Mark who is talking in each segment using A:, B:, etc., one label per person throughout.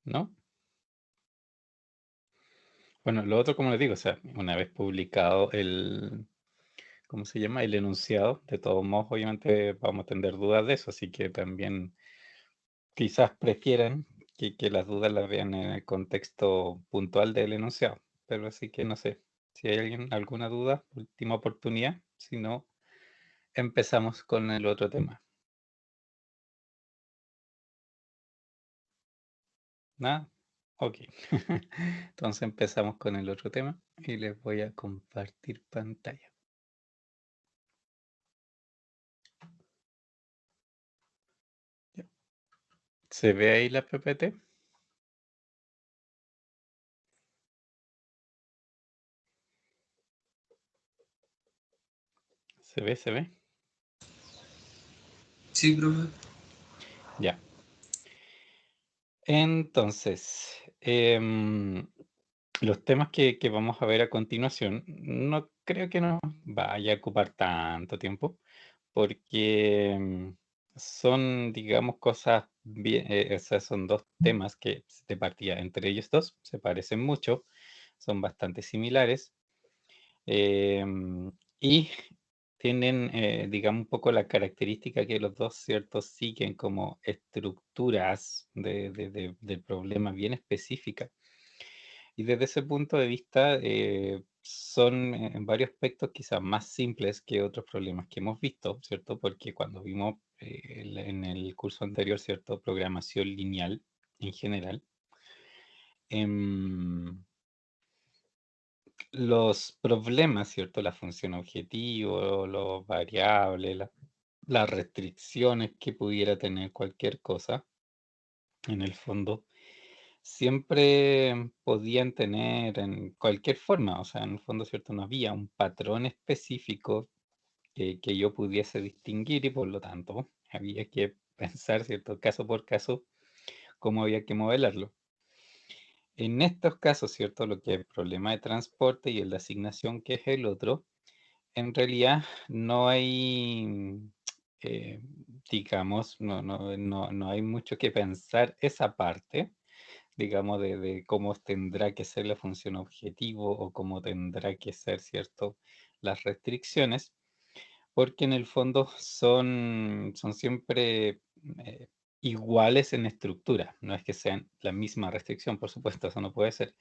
A: ¿no? Bueno, lo otro, como les digo, o sea, una vez publicado ¿cómo se llama? El enunciado, de todos modos, obviamente vamos a tener dudas de eso, así que también quizás prefieran que las dudas las vean en el contexto puntual del enunciado. Pero así que no sé, si hay alguna duda, última oportunidad, si no, empezamos con el otro tema. ¿Nada? Ok. Entonces empezamos con el otro tema y les voy a compartir pantalla. Ya. ¿Se ve ahí la PPT? ¿Se ve? ¿Se ve?
B: Sí, profe.
A: Ya. Entonces, los temas que vamos a ver a continuación, no creo que nos vaya a ocupar tanto tiempo, porque son, digamos, cosas bien, o sea, son dos temas que de partida entre ellos dos se parecen mucho, son bastante similares, y tienen, digamos, un poco la característica que los dos, ¿cierto?, siguen como estructuras del problema bien específicas. Y desde ese punto de vista, son en varios aspectos quizás más simples que otros problemas que hemos visto, ¿cierto? Porque cuando vimos en el curso anterior, ¿cierto? Programación lineal en general, em, los problemas, ¿cierto? La función objetivo, los variables, las restricciones que pudiera tener cualquier cosa, en el fondo siempre podían tener en cualquier forma, o sea, en el fondo, ¿cierto? No había un patrón específico que yo pudiese distinguir y por lo tanto había que pensar, ¿cierto? Caso por caso, cómo había que modelarlo. En estos casos, ¿cierto? Lo que es el problema de transporte y el de asignación, que es el otro, en realidad no hay, eh, digamos, no hay mucho que pensar esa parte, digamos, de cómo tendrá que ser la función objetivo o cómo tendrá que ser, ¿cierto?, las restricciones, porque en el fondo son siempre iguales en estructura. No es que sean la misma restricción, por supuesto, eso no puede ser,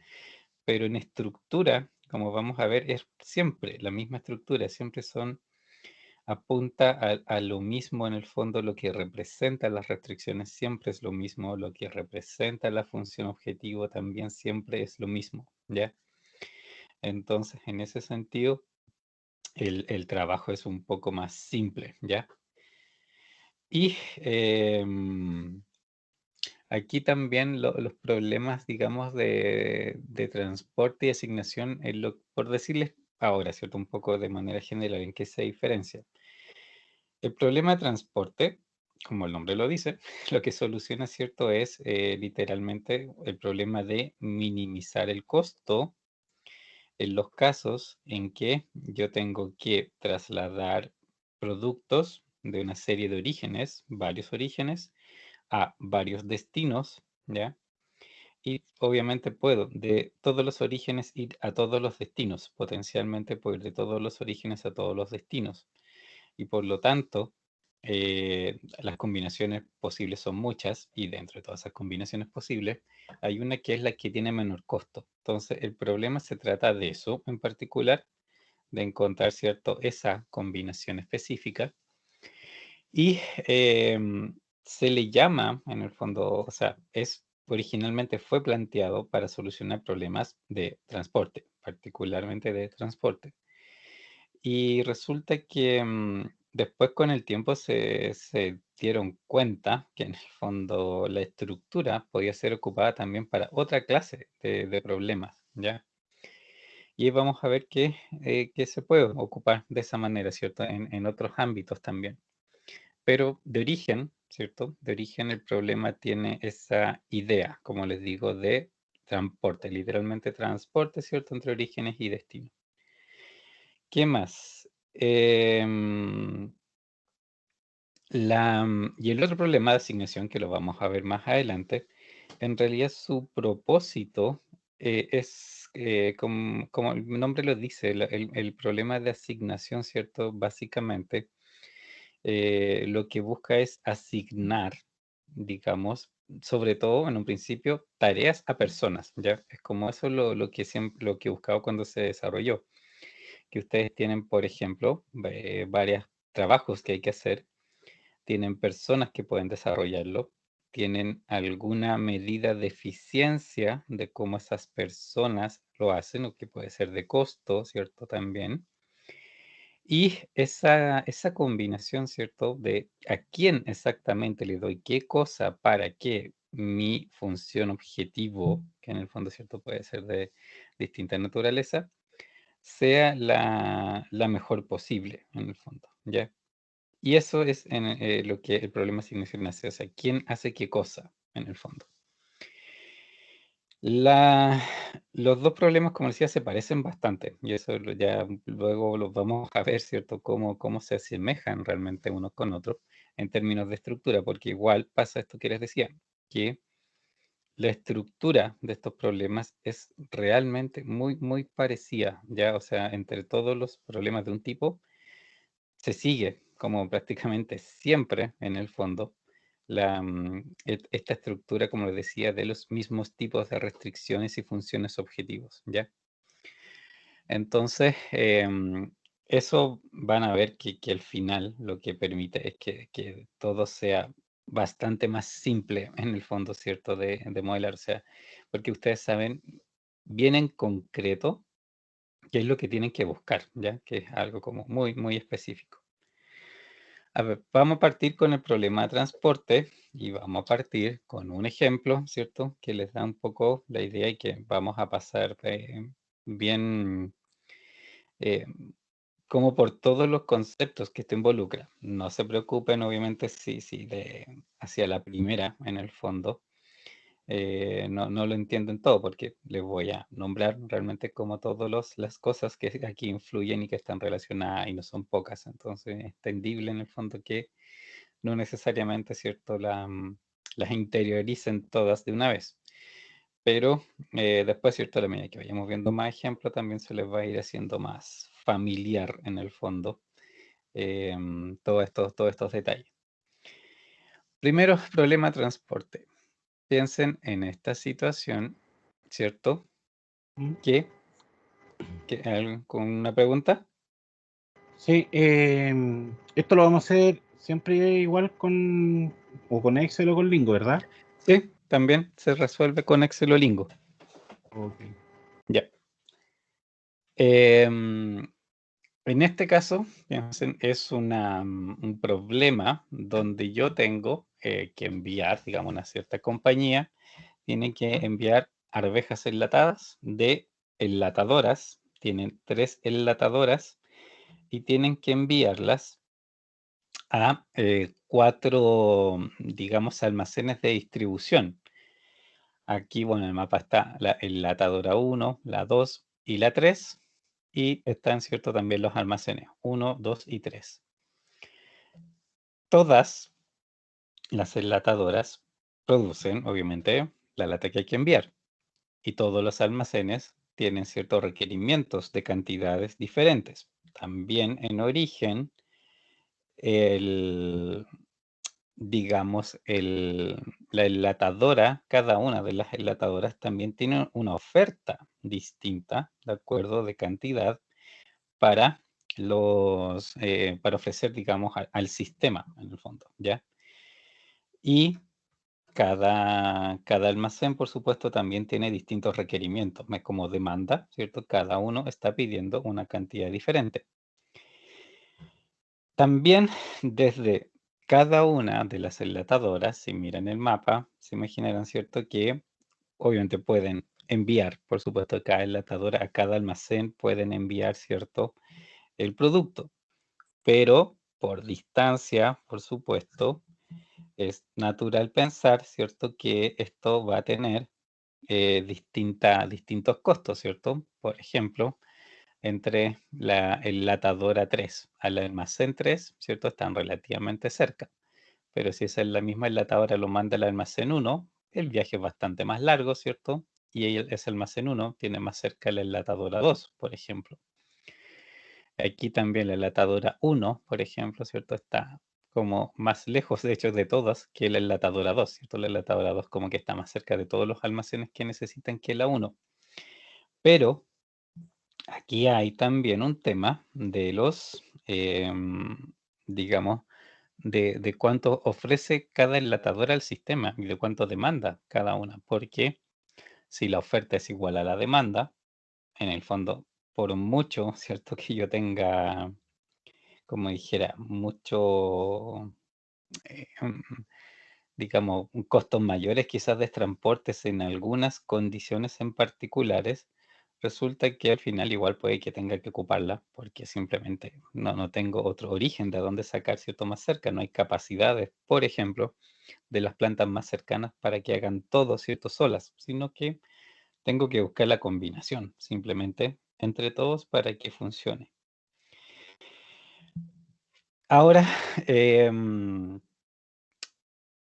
A: pero en estructura, como vamos a ver, es siempre la misma estructura, siempre son apunta a lo mismo en el fondo, lo que representa las restricciones siempre es lo mismo, lo que representa la función objetivo también siempre es lo mismo, ¿ya? Entonces, en ese sentido, el trabajo es un poco más simple, ¿ya? Y aquí también los problemas, digamos, de transporte y asignación, por decirles ahora, ¿cierto? Un poco de manera general, ¿en qué se diferencia? El problema de transporte, como el nombre lo dice, lo que soluciona, ¿cierto? Es literalmente el problema de minimizar el costo en los casos en que yo tengo que trasladar productos de una serie de orígenes, varios orígenes, a varios destinos, ¿ya? Y obviamente puedo de todos los orígenes ir a todos los destinos, potencialmente puedo ir de todos los orígenes a todos los destinos y por lo tanto, las combinaciones posibles son muchas y dentro de todas esas combinaciones posibles, hay una que es la que tiene menor costo. Entonces, el problema se trata de eso en particular, de encontrar, ¿cierto?, esa combinación específica y se le llama, en el fondo, o sea, originalmente fue planteado para solucionar problemas de transporte, particularmente de transporte. Y resulta que después con el tiempo se dieron cuenta que en el fondo la estructura podía ser ocupada también para otra clase de problemas, ¿ya? Y vamos a ver que se puede ocupar de esa manera, ¿cierto? En otros ámbitos también. Pero de origen, ¿cierto? De origen el problema tiene esa idea, como les digo, de transporte, literalmente transporte, ¿cierto? Entre orígenes y destinos. ¿Qué más? Y el otro problema de asignación, que lo vamos a ver más adelante, en realidad su propósito es, como el nombre lo dice, el problema de asignación, ¿cierto? Básicamente, lo que busca es asignar, digamos, sobre todo en un principio, tareas a personas, ¿ya? Es como eso lo que siempre, lo que buscaba cuando se desarrolló, que ustedes tienen, por ejemplo, varios trabajos que hay que hacer, tienen personas que pueden desarrollarlo, tienen alguna medida de eficiencia de cómo esas personas lo hacen, o que puede ser de costo, ¿cierto? También. Y esa combinación, ¿cierto? De a quién exactamente le doy qué cosa para que mi función objetivo, que en el fondo, ¿cierto? Puede ser de distinta naturaleza, sea la mejor posible, en el fondo, ¿ya? Y eso es lo que el problema de asignación hace, o sea, quién hace qué cosa, en el fondo. La los 2 problemas, como decía, se parecen bastante, y eso ya luego los vamos a ver, ¿cierto? Cómo se asemejan realmente unos con otros en términos de estructura, porque igual pasa esto que les decía, que la estructura de estos problemas es realmente muy, muy parecida, ¿ya? O sea, entre todos los problemas de un tipo, se sigue como prácticamente siempre, en el fondo, esta estructura, como les decía, de los mismos tipos de restricciones y funciones objetivos, ¿ya? Entonces, eso van a ver que al final lo que permite es que todo sea bastante más simple, en el fondo, ¿cierto? De modelar, o sea, porque ustedes saben bien en concreto qué es lo que tienen que buscar, ¿ya? Que es algo como muy, muy específico. A ver, vamos a partir con el problema de transporte y vamos a partir con un ejemplo, ¿cierto? Que les da un poco la idea y que vamos a pasar bien, eh, como por todos los conceptos que esto involucra. No se preocupen, obviamente, si hacia la primera, en el fondo, no lo entienden todo, porque les voy a nombrar realmente como todas las cosas que aquí influyen y que están relacionadas y no son pocas. Entonces, es entendible en el fondo que no necesariamente, ¿cierto?, las interioricen todas de una vez. Pero después, ¿cierto?, a la medida que vayamos viendo más ejemplos, también se les va a ir haciendo más familiar en el fondo todos estos detalles. Primero, problema de transporte. Piensen en esta situación, ¿cierto?
B: ¿Mm?
A: Que, ¿con una pregunta?
B: Sí, esto lo vamos a hacer siempre igual con, o con Excel o con Lingo, ¿verdad?
A: Sí, también se resuelve con Excel o Lingo.
B: Ok.
A: Ya. Em, En este caso, piensen, es un problema donde yo tengo que enviar, digamos, una cierta compañía, tiene que enviar arvejas enlatadas de enlatadoras, tienen 3 enlatadoras y tienen que enviarlas a 4, digamos, almacenes de distribución. Aquí, bueno, en el mapa está la enlatadora 1, la 2 y la 3, y están, cierto, también los almacenes 1, 2 y 3. Todas las enlatadoras producen, obviamente, la lata que hay que enviar, y todos los almacenes tienen ciertos requerimientos de cantidades diferentes. También en origen, el, digamos, la enlatadora, cada una de las enlatadoras también tiene una oferta distinta, de acuerdo, de cantidad, para para ofrecer, digamos, al sistema, en el fondo, ¿ya? Y cada almacén, por supuesto, también tiene distintos requerimientos, como demanda, ¿cierto? Cada uno está pidiendo una cantidad diferente. También desde cada una de las enlatadoras, si miran el mapa, se imaginarán, ¿cierto? Que obviamente pueden enviar, por supuesto, cada enlatadora, a cada almacén pueden enviar, ¿cierto? El producto, pero por distancia, por supuesto, es natural pensar, ¿cierto? Que esto va a tener distintos costos, ¿cierto? Por ejemplo, entre la enlatadora 3 al almacén 3, ¿cierto? Están relativamente cerca, pero si esa es la misma enlatadora lo manda al almacén 1, el viaje es bastante más largo, ¿cierto? Y ese almacén 1 tiene más cerca la enlatadora 2, por ejemplo. Aquí también la enlatadora 1, por ejemplo, ¿cierto? Está como más lejos, de hecho, de todas que la enlatadora 2, ¿cierto? La enlatadora 2 como que está más cerca de todos los almacenes que necesitan que la 1. Pero aquí hay también un tema de los, digamos, de cuánto ofrece cada enlatadora al sistema y de cuánto demanda cada una. Porque si la oferta es igual a la demanda, en el fondo, por mucho, ¿cierto? Que yo tenga, como dijera, mucho, digamos, costos mayores quizás de transportes en algunas condiciones en particulares, resulta que al final igual puede que tenga que ocuparla porque simplemente no tengo otro origen de dónde sacar, ¿cierto? Más cerca, no hay capacidades, por ejemplo, de las plantas más cercanas para que hagan todo, ¿cierto? Solas, sino que tengo que buscar la combinación simplemente entre todos para que funcione. Ahora,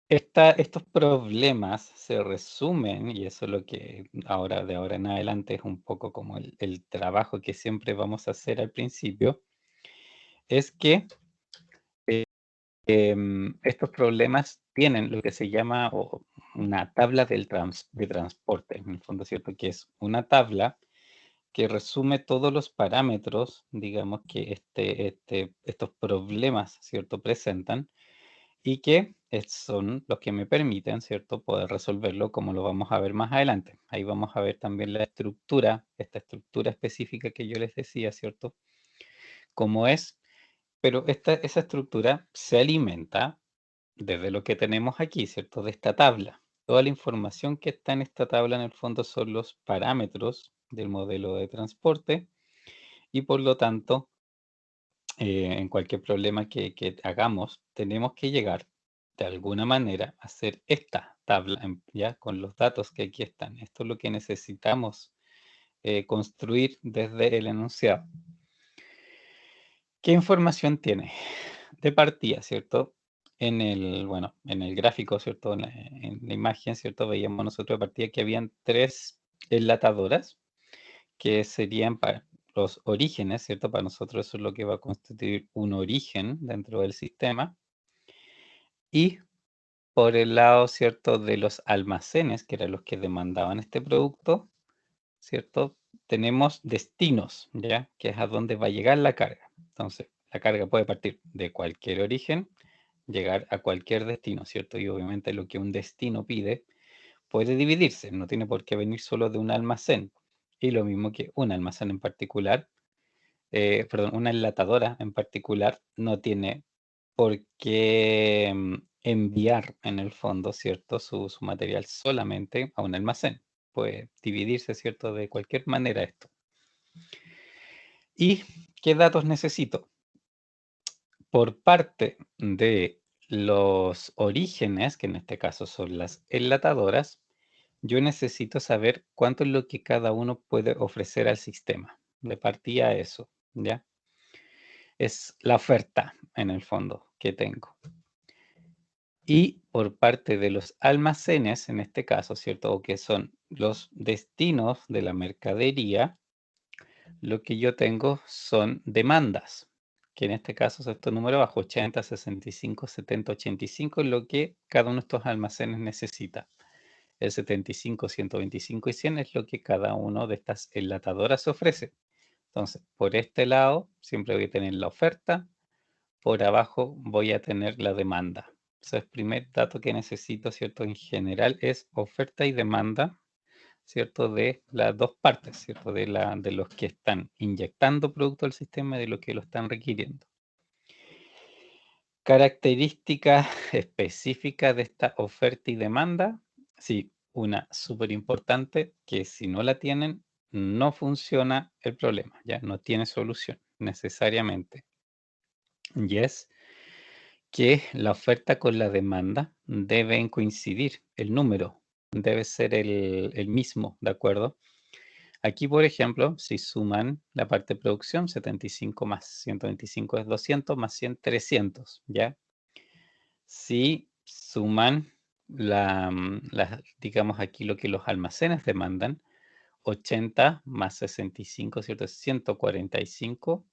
A: estos problemas se resumen, y eso es lo que ahora, de ahora en adelante, es un poco como el trabajo que siempre vamos a hacer al principio, es que estos problemas tienen lo que se llama una tabla de transporte, en el fondo, ¿cierto? Que es una tabla que resume todos los parámetros, digamos, que estos problemas, ¿cierto? Presentan y que son los que me permiten, ¿cierto?, poder resolverlo como lo vamos a ver más adelante. Ahí vamos a ver también la estructura, esta estructura específica que yo les decía, ¿cierto?, cómo es, pero esa estructura se alimenta desde lo que tenemos aquí, ¿cierto?, de esta tabla. Toda la información que está en esta tabla en el fondo son los parámetros del modelo de transporte y por lo tanto en cualquier problema que hagamos, tenemos que llegar de alguna manera a hacer esta tabla, ya con los datos que aquí están. Esto es lo que necesitamos construir desde el enunciado. ¿Qué información tiene? De partida, ¿cierto? Bueno, en el gráfico, ¿cierto? En la imagen, ¿cierto? Veíamos nosotros de partida que habían 3 enlatadoras que serían para los orígenes, ¿cierto? Para nosotros eso es lo que va a constituir un origen dentro del sistema. Y por el lado, ¿cierto? De los almacenes, que eran los que demandaban este producto, ¿cierto? Tenemos destinos, ¿ya? Que es a dónde va a llegar la carga. Entonces, la carga puede partir de cualquier origen, llegar a cualquier destino, ¿cierto? Y obviamente lo que un destino pide puede dividirse, no tiene por qué venir solo de un almacén. Y lo mismo que un almacén en particular, perdón, una enlatadora en particular no tiene por qué enviar en el fondo, ¿cierto? Su material solamente a un almacén. Puede dividirse, ¿cierto? De cualquier manera esto. ¿Y qué datos necesito? Por parte de los orígenes, que en este caso son las enlatadoras, yo necesito saber cuánto es lo que cada uno puede ofrecer al sistema. De partida eso, ¿ya? Es la oferta, en el fondo, que tengo. Y por parte de los almacenes, en este caso, ¿cierto? O que son los destinos de la mercadería, lo que yo tengo son demandas, que en este caso es este número bajo 80, 65, 70, 85, es lo que cada uno de estos almacenes necesita. El 75, 125 y 100 es lo que cada uno de estas enlatadoras ofrece. Entonces, por este lado, siempre voy a tener la oferta, por abajo voy a tener la demanda. Entonces, el primer dato que necesito, ¿cierto? En general es oferta y demanda, ¿cierto? De las dos partes, ¿cierto? De los que están inyectando producto al sistema y de los que lo están requiriendo. Características específicas de esta oferta y demanda. Sí, una súper importante que si no la tienen, no funciona el problema, ya no tiene solución necesariamente. Y es que la oferta con la demanda deben coincidir, el número debe ser el mismo, ¿de acuerdo? Aquí, por ejemplo, si suman la parte de producción, 75 más 125 es 200, más 100, 300, ¿ya? Si suman digamos aquí lo que los almacenes demandan, 80 más 65, ¿cierto? Es 145,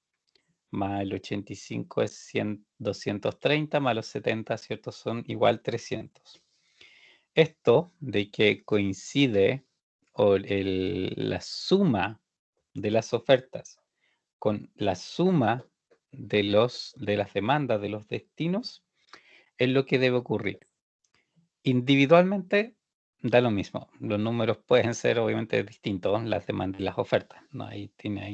A: más el 85 es 100, 230, más los 70, ¿cierto? Son igual 300. Esto de que coincide la suma de las ofertas con la suma de las demandas de los destinos es lo que debe ocurrir. Individualmente da lo mismo. Los números pueden ser obviamente distintos, las demandas y las ofertas. No, ahí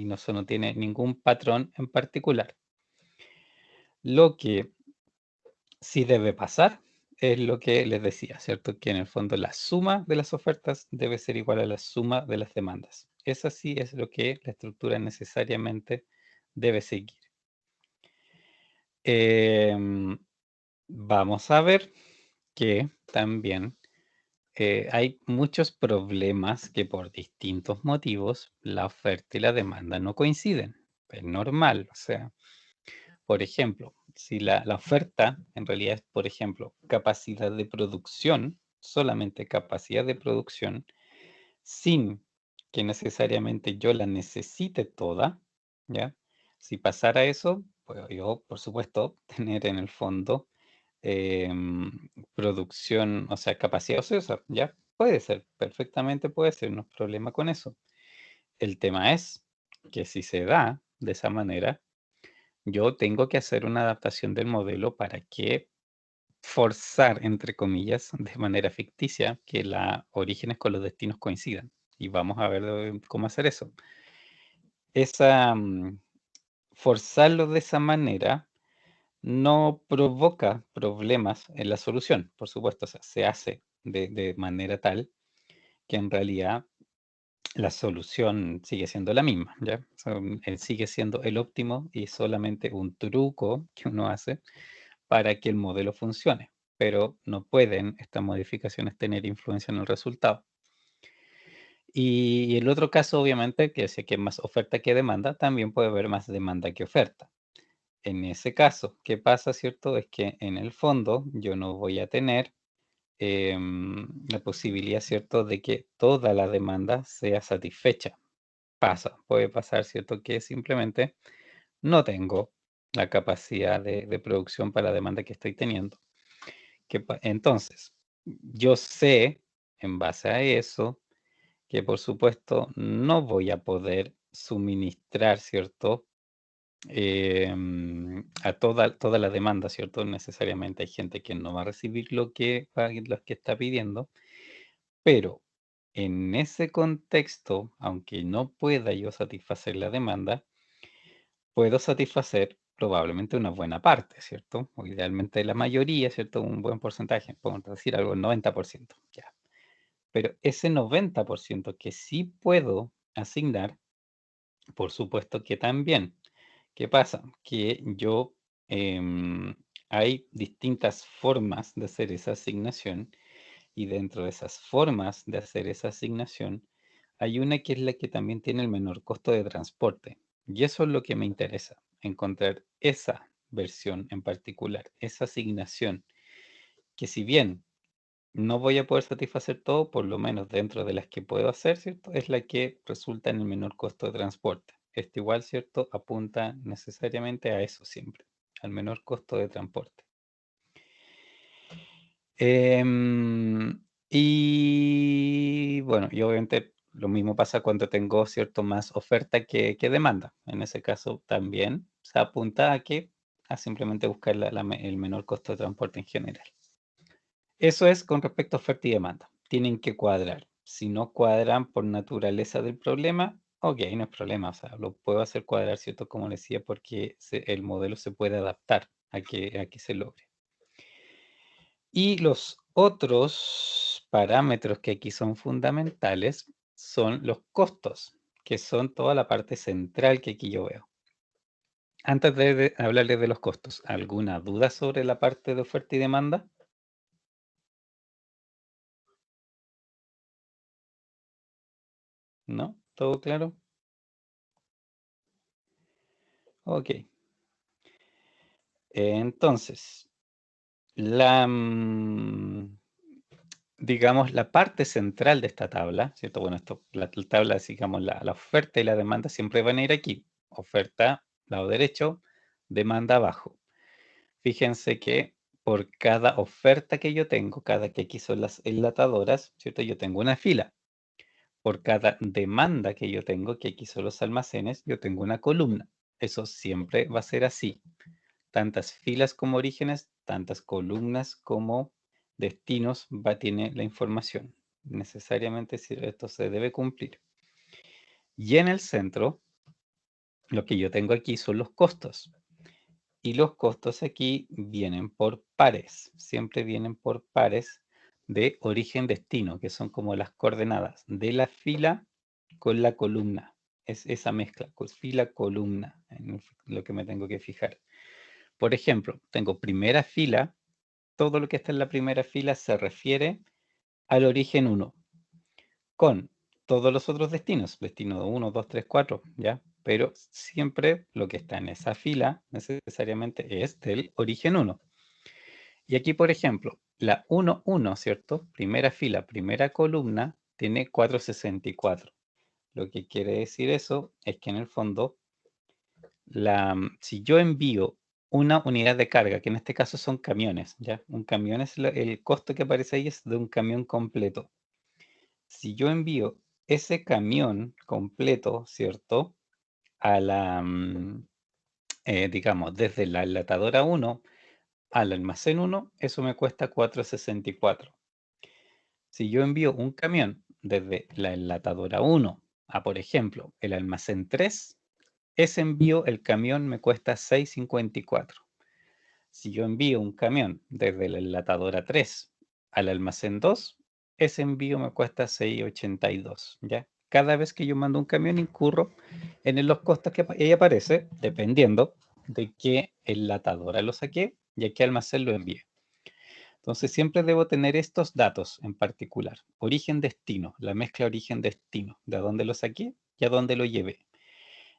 A: no tiene ningún patrón en particular. Lo que sí debe pasar es lo que les decía, ¿cierto? Que en el fondo la suma de las ofertas debe ser igual a la suma de las demandas. Eso sí es lo que la estructura necesariamente debe seguir. Vamos a ver que también hay muchos problemas que por distintos motivos la oferta y la demanda no coinciden. Es normal, o sea, por ejemplo, si la oferta en realidad es, por ejemplo, capacidad de producción, solamente capacidad de producción, sin que necesariamente yo la necesite toda, ¿ya? Si pasara eso, pues yo, por supuesto, tener en el fondo producción, o sea, capacidad ociosa, ¿ya? Puede ser, perfectamente puede ser, no hay problema con eso. El tema es que si se da de esa manera, yo tengo que hacer una adaptación del modelo para que forzar, entre comillas, de manera ficticia, que los orígenes con los destinos coincidan. Y vamos a ver cómo hacer eso. Esa, forzarlo de esa manera no provoca problemas en la solución, por supuesto, o sea, se hace de manera tal que en realidad la solución sigue siendo la misma, ¿ya? O sea, sigue siendo el óptimo y solamente un truco que uno hace para que el modelo funcione, pero no pueden estas modificaciones tener influencia en el resultado. Y el otro caso, obviamente, que sé que es más oferta que demanda, también puede haber más demanda que oferta. En ese caso, ¿qué pasa, cierto? Es que en el fondo yo no voy a tener la posibilidad, ¿cierto?, de que toda la demanda sea satisfecha. Puede pasar, ¿cierto?, que simplemente no tengo la capacidad de producción para la demanda que estoy teniendo. Entonces, yo sé, en base a eso, que por supuesto no voy a poder suministrar, ¿cierto?, a toda la demanda, ¿cierto? Necesariamente hay gente que no va a recibir lo que está pidiendo, pero en ese contexto, aunque no pueda yo satisfacer la demanda, puedo satisfacer probablemente una buena parte, ¿cierto? O idealmente la mayoría, ¿cierto? Un buen porcentaje, podemos decir algo, el 90%, ya. Pero ese 90% que sí puedo asignar, por supuesto que también. ¿Qué pasa? Que yo, hay distintas formas de hacer esa asignación y dentro de esas formas de hacer esa asignación, hay una que es la que también tiene el menor costo de transporte. Y eso es lo que me interesa, encontrar esa versión en particular, esa asignación, que si bien no voy a poder satisfacer todo, por lo menos dentro de las que puedo hacer, ¿cierto? Es la que resulta en el menor costo de transporte. Esto igual, ¿cierto? Apunta necesariamente a eso siempre, al menor costo de transporte. Y bueno, y obviamente lo mismo pasa cuando tengo, ¿cierto?, más oferta que demanda. En ese caso también se apunta a simplemente buscar el menor costo de transporte en general. Eso es con respecto a oferta y demanda. Tienen que cuadrar. Si no cuadran por naturaleza del problema, ok, no es problema. O sea, lo puedo hacer cuadrar, ¿cierto? Como decía, porque el modelo se puede adaptar a que se logre. Y los otros parámetros que aquí son fundamentales son los costos, que son toda la parte central que aquí yo veo. Antes de hablarles de los costos, ¿alguna duda sobre la parte de oferta y demanda? ¿No? ¿Todo claro? Ok. Entonces, la, digamos, la parte central de esta tabla, ¿cierto? Bueno, esto, la tabla, digamos, la oferta y la demanda siempre van a ir aquí. Oferta, lado derecho, demanda abajo. Fíjense que por cada oferta que yo tengo, cada que aquí son las enlatadoras, ¿cierto? Yo tengo una fila. Por cada demanda que yo tengo, que aquí son los almacenes, yo tengo una columna. Eso siempre va a ser así. Tantas filas como orígenes, tantas columnas como destinos tiene la información. Necesariamente esto se debe cumplir. Y en el centro, lo que yo tengo aquí son los costos. Y los costos aquí vienen por pares. Siempre vienen por pares de origen-destino, que son como las coordenadas de la fila con la columna. Es esa mezcla, fila-columna, en lo que me tengo que fijar. Por ejemplo, tengo primera fila. Todo lo que está en la primera fila se refiere al origen 1, con todos los otros destinos, destino 1, 2, 3, 4, ¿ya? Pero siempre lo que está en esa fila necesariamente es del origen 1. Y aquí, por ejemplo, la 1, 1, ¿cierto? Primera fila, primera columna, tiene 464. Lo que quiere decir eso es que en el fondo, si yo envío una unidad de carga, que en este caso son camiones, ¿ya? Un camión es el costo que aparece ahí es de un camión completo. Si yo envío ese camión completo, ¿cierto? A digamos, desde la enlatadora 1 al almacén 1, eso me cuesta 464. Si yo envío un camión desde la enlatadora 1 a, por ejemplo, el almacén 3, ese envío, el camión me cuesta 654. Si yo envío un camión desde la enlatadora 3 al almacén 2, ese envío me cuesta 682, ¿ya? Cada vez que yo mando un camión incurro en los costos que ahí aparece, dependiendo de qué enlatadora lo saqué y a qué almacén lo envié. Entonces siempre debo tener estos datos en particular. Origen-destino, la mezcla origen-destino, de a dónde lo saqué y a dónde lo llevé.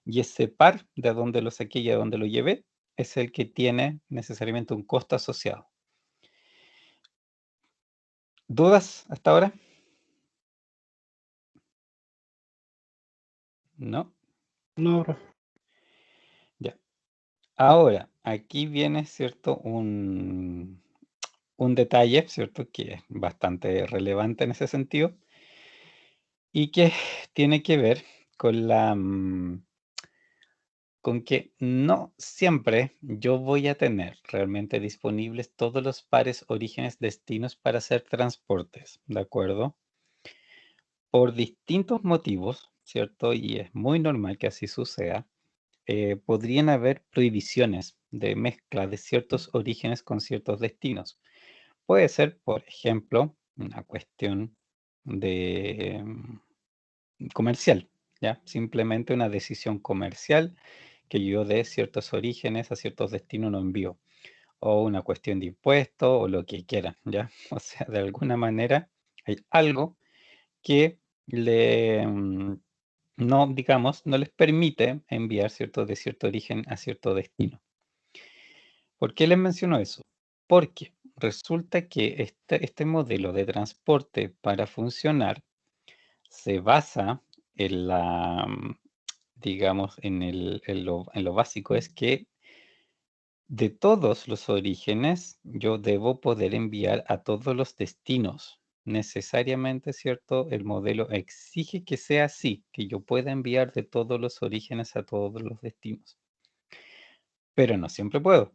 A: Y ese par de a dónde lo saqué y a dónde lo llevé es el que tiene necesariamente un costo asociado. ¿Dudas hasta ahora? ¿No?
B: No, profe.
A: Ya. Ahora, aquí viene, ¿cierto? Un detalle, ¿cierto? Que es bastante relevante en ese sentido y que tiene que ver con con que no siempre yo voy a tener realmente disponibles todos los pares orígenes destinos para hacer transportes, ¿de acuerdo? Por distintos motivos, ¿cierto? Y es muy normal que así suceda. Podrían haber prohibiciones de mezcla de ciertos orígenes con ciertos destinos. Puede ser, por ejemplo, una cuestión de comercial, ¿ya? Simplemente una decisión comercial que yo de ciertos orígenes a ciertos destinos no envío. O una cuestión de impuestos o lo que quieran, ¿ya? O sea, de alguna manera hay algo que no, digamos, no les permite enviar de cierto origen a cierto destino. ¿Por qué les menciono eso? Porque resulta que este modelo de transporte para funcionar se basa en digamos, en lo básico, es que de todos los orígenes yo debo poder enviar a todos los destinos. Necesariamente, ¿cierto? El modelo exige que sea así, que yo pueda enviar de todos los orígenes a todos los destinos. Pero no siempre puedo.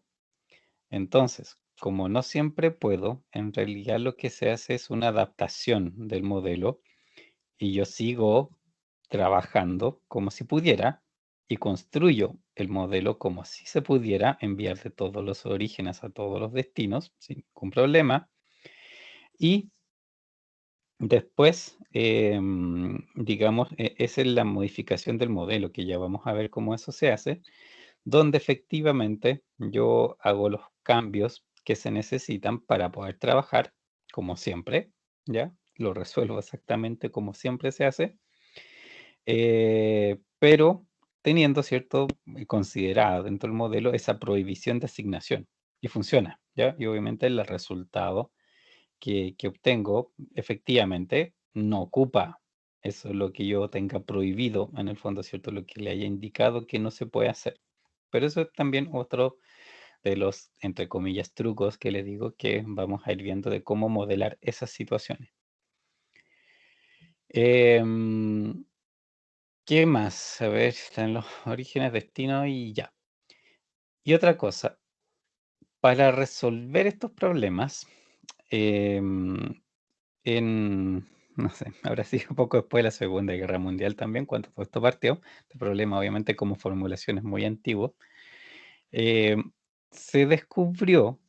A: Entonces, como no siempre puedo, en realidad lo que se hace es una adaptación del modelo y yo sigo trabajando como si pudiera y construyo el modelo como si se pudiera enviar de todos los orígenes a todos los destinos sin ningún problema. Y después, digamos, esa es la modificación del modelo que ya vamos a ver cómo eso se hace, donde efectivamente yo hago los cambios que se necesitan para poder trabajar como siempre, ¿ya? Lo resuelvo exactamente como siempre se hace, pero teniendo cierto considerado dentro del modelo esa prohibición de asignación y funciona, ¿ya? Y obviamente el resultado que obtengo, efectivamente, no ocupa eso es lo que yo tenga prohibido, en el fondo, ¿cierto? Lo que le haya indicado que no se puede hacer. Pero eso es también otro de los, entre comillas, trucos que le digo que vamos a ir viendo de cómo modelar esas situaciones. ¿Qué más? A ver, están los orígenes, destino y ya. Y otra cosa, para resolver estos problemas, em, no sé, habrá sido poco después de la Segunda Guerra Mundial también, cuando todo esto partió, este problema obviamente como formulación es muy antiguo, se descubrió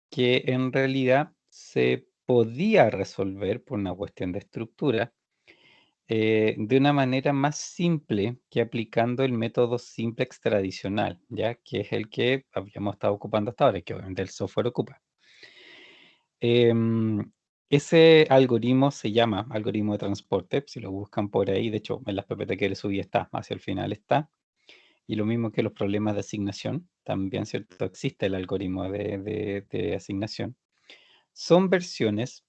A: que en realidad se podía resolver por una cuestión de estructura de una manera más simple que aplicando el método simplex tradicional, ¿ya? Que es el que habíamos estado ocupando hasta ahora, y que obviamente el software ocupa. Ese algoritmo se llama algoritmo de transporte, si lo buscan por ahí, de hecho en las PPT que le subí está, hacia el final está, y lo mismo que los problemas de asignación, también, ¿cierto? Existe el algoritmo de asignación. Son versiones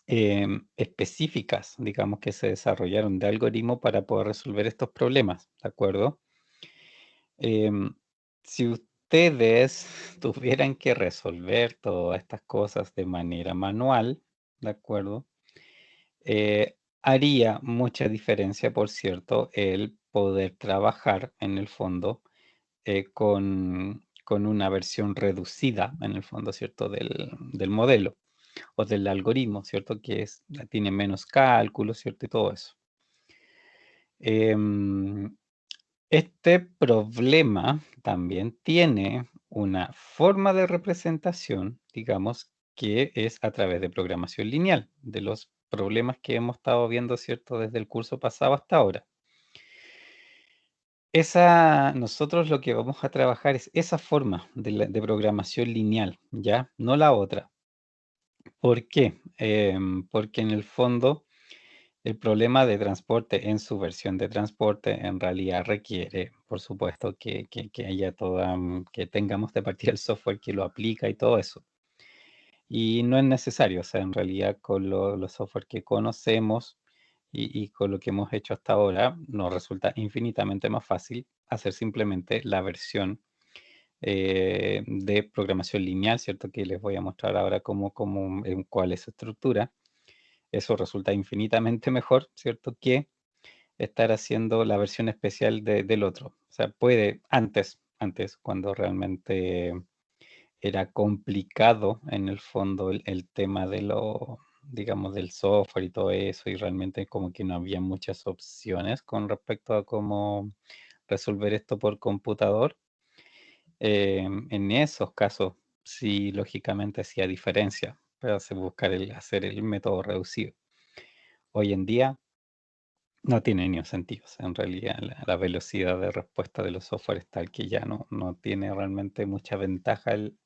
A: específicas, digamos, que se desarrollaron de algoritmo para poder resolver estos problemas, ¿de acuerdo? Em, si ustedes tuvieran que resolver todas estas cosas de manera manual, ¿de acuerdo? Haría mucha diferencia, por cierto, el poder trabajar en el fondo con una versión reducida, en el fondo, ¿cierto? Del modelo o del algoritmo, ¿cierto? Que tiene menos cálculos, ¿cierto? Y todo eso. Este problema también tiene una forma de representación, digamos, que es a través de programación lineal, de los problemas que hemos estado viendo, ¿cierto? Desde el curso pasado hasta ahora. Nosotros lo que vamos a trabajar es esa forma de programación lineal, ¿ya? No la otra. ¿Por qué? Porque en el fondo el problema de transporte en su versión de transporte en realidad requiere, por supuesto, que haya que tengamos de partida el software que lo aplica y todo eso. Y no es necesario, o sea, en realidad con los software que conocemos y con lo que hemos hecho hasta ahora, nos resulta infinitamente más fácil hacer simplemente la versión de programación lineal, ¿cierto? Que les voy a mostrar ahora cuál es su estructura. Eso resulta infinitamente mejor, ¿cierto? Que estar haciendo la versión especial del otro. O sea, puede antes, cuando realmente era complicado en el fondo el tema digamos, del software y todo eso, y realmente como que no había muchas opciones con respecto a cómo resolver esto por computador. En esos casos, sí, lógicamente hacía diferencia, pero se buscar hacer el método reducido. Hoy en día no tiene ni un sentido. O sea, en realidad la velocidad de respuesta de los software es tal que ya no tiene realmente mucha ventaja el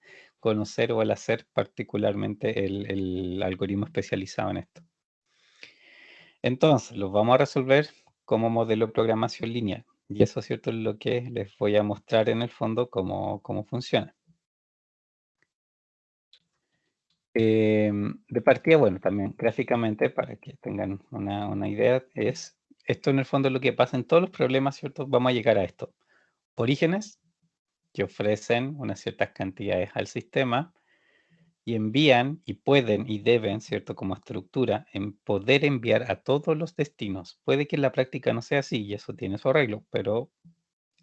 A: conocer o el hacer particularmente el algoritmo especializado en esto. Entonces, los vamos a resolver como modelo de programación lineal. Y eso, ¿cierto? Es lo que les voy a mostrar en el fondo cómo funciona. De partida, bueno, también gráficamente, para que tengan una idea, esto en el fondo es lo que pasa en todos los problemas, ¿cierto? Vamos a llegar a esto. Orígenes que ofrecen unas ciertas cantidades al sistema y envían y pueden y deben, ¿cierto? Como estructura, en poder enviar a todos los destinos. Puede que en la práctica no sea así y eso tiene su arreglo, pero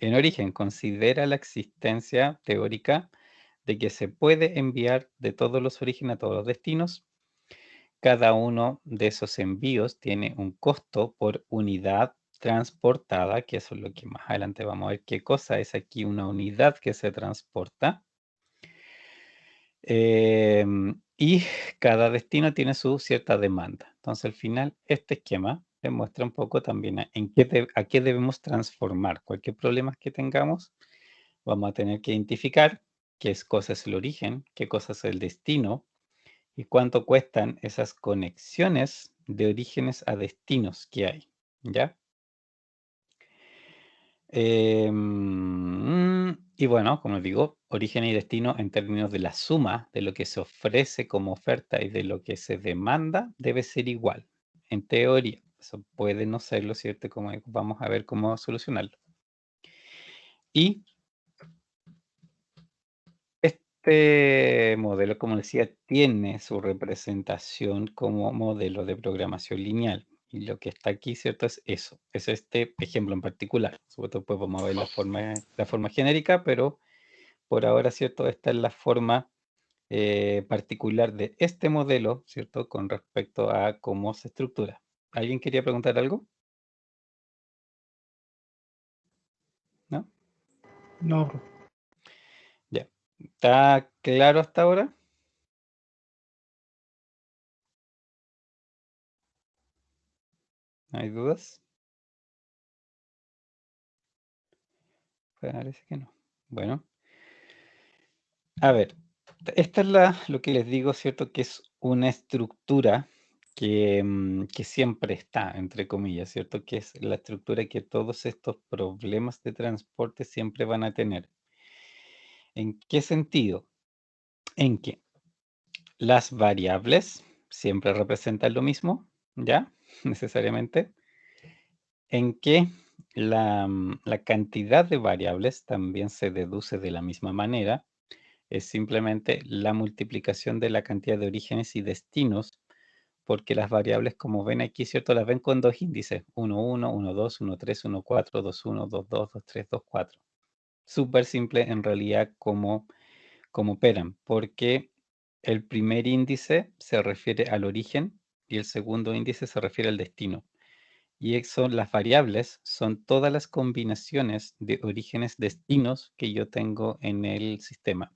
A: en origen considera la existencia teórica de que se puede enviar de todos los orígenes a todos los destinos. Cada uno de esos envíos tiene un costo por unidad transportada, que eso es lo que más adelante vamos a ver qué cosa es aquí una unidad que se transporta. Y cada destino tiene su cierta demanda. Entonces, al final, este esquema demuestra un poco también a qué debemos transformar. Cualquier problema que tengamos, vamos a tener que identificar qué cosa es el origen, qué cosa es el destino y cuánto cuestan esas conexiones de orígenes a destinos que hay. ¿Ya? Y bueno, como les digo, origen y destino en términos de la suma de lo que se ofrece como oferta y de lo que se demanda debe ser igual, en teoría. Eso puede no serlo, ¿cierto? Como vamos a ver cómo solucionarlo. Y este modelo, como decía, tiene su representación como modelo de programación lineal. Y lo que está aquí, ¿cierto? Es eso. Es este ejemplo en particular. Sobre todo, pues vamos a ver la forma genérica, pero por ahora, ¿cierto? Esta es la forma particular de este modelo, ¿cierto? Con respecto a cómo se estructura. ¿Alguien quería preguntar algo? ¿No?
B: No, profe.
A: Ya. ¿Está claro hasta ahora? ¿No hay dudas? Parece que no. Bueno, a ver, esta es lo que les digo, ¿cierto? Que es una estructura que siempre está, entre comillas, ¿cierto? Que es la estructura que todos estos problemas de transporte siempre van a tener. ¿En qué sentido? En que las variables siempre representan lo mismo, ¿ya? Necesariamente. En que la cantidad de variables también se deduce de la misma manera. Es simplemente la multiplicación de la cantidad de orígenes y destinos, porque las variables, como ven aquí, ¿cierto? Las ven con dos índices, 1, 1, 1, 2, 1, 3, 1, 4, 2, 1, 2, 2, 2, 3, 2, 4. Súper simple en realidad cómo operan, porque el primer índice se refiere al origen y el segundo índice se refiere al destino. Y son las variables, son todas las combinaciones de orígenes destinos que yo tengo en el sistema.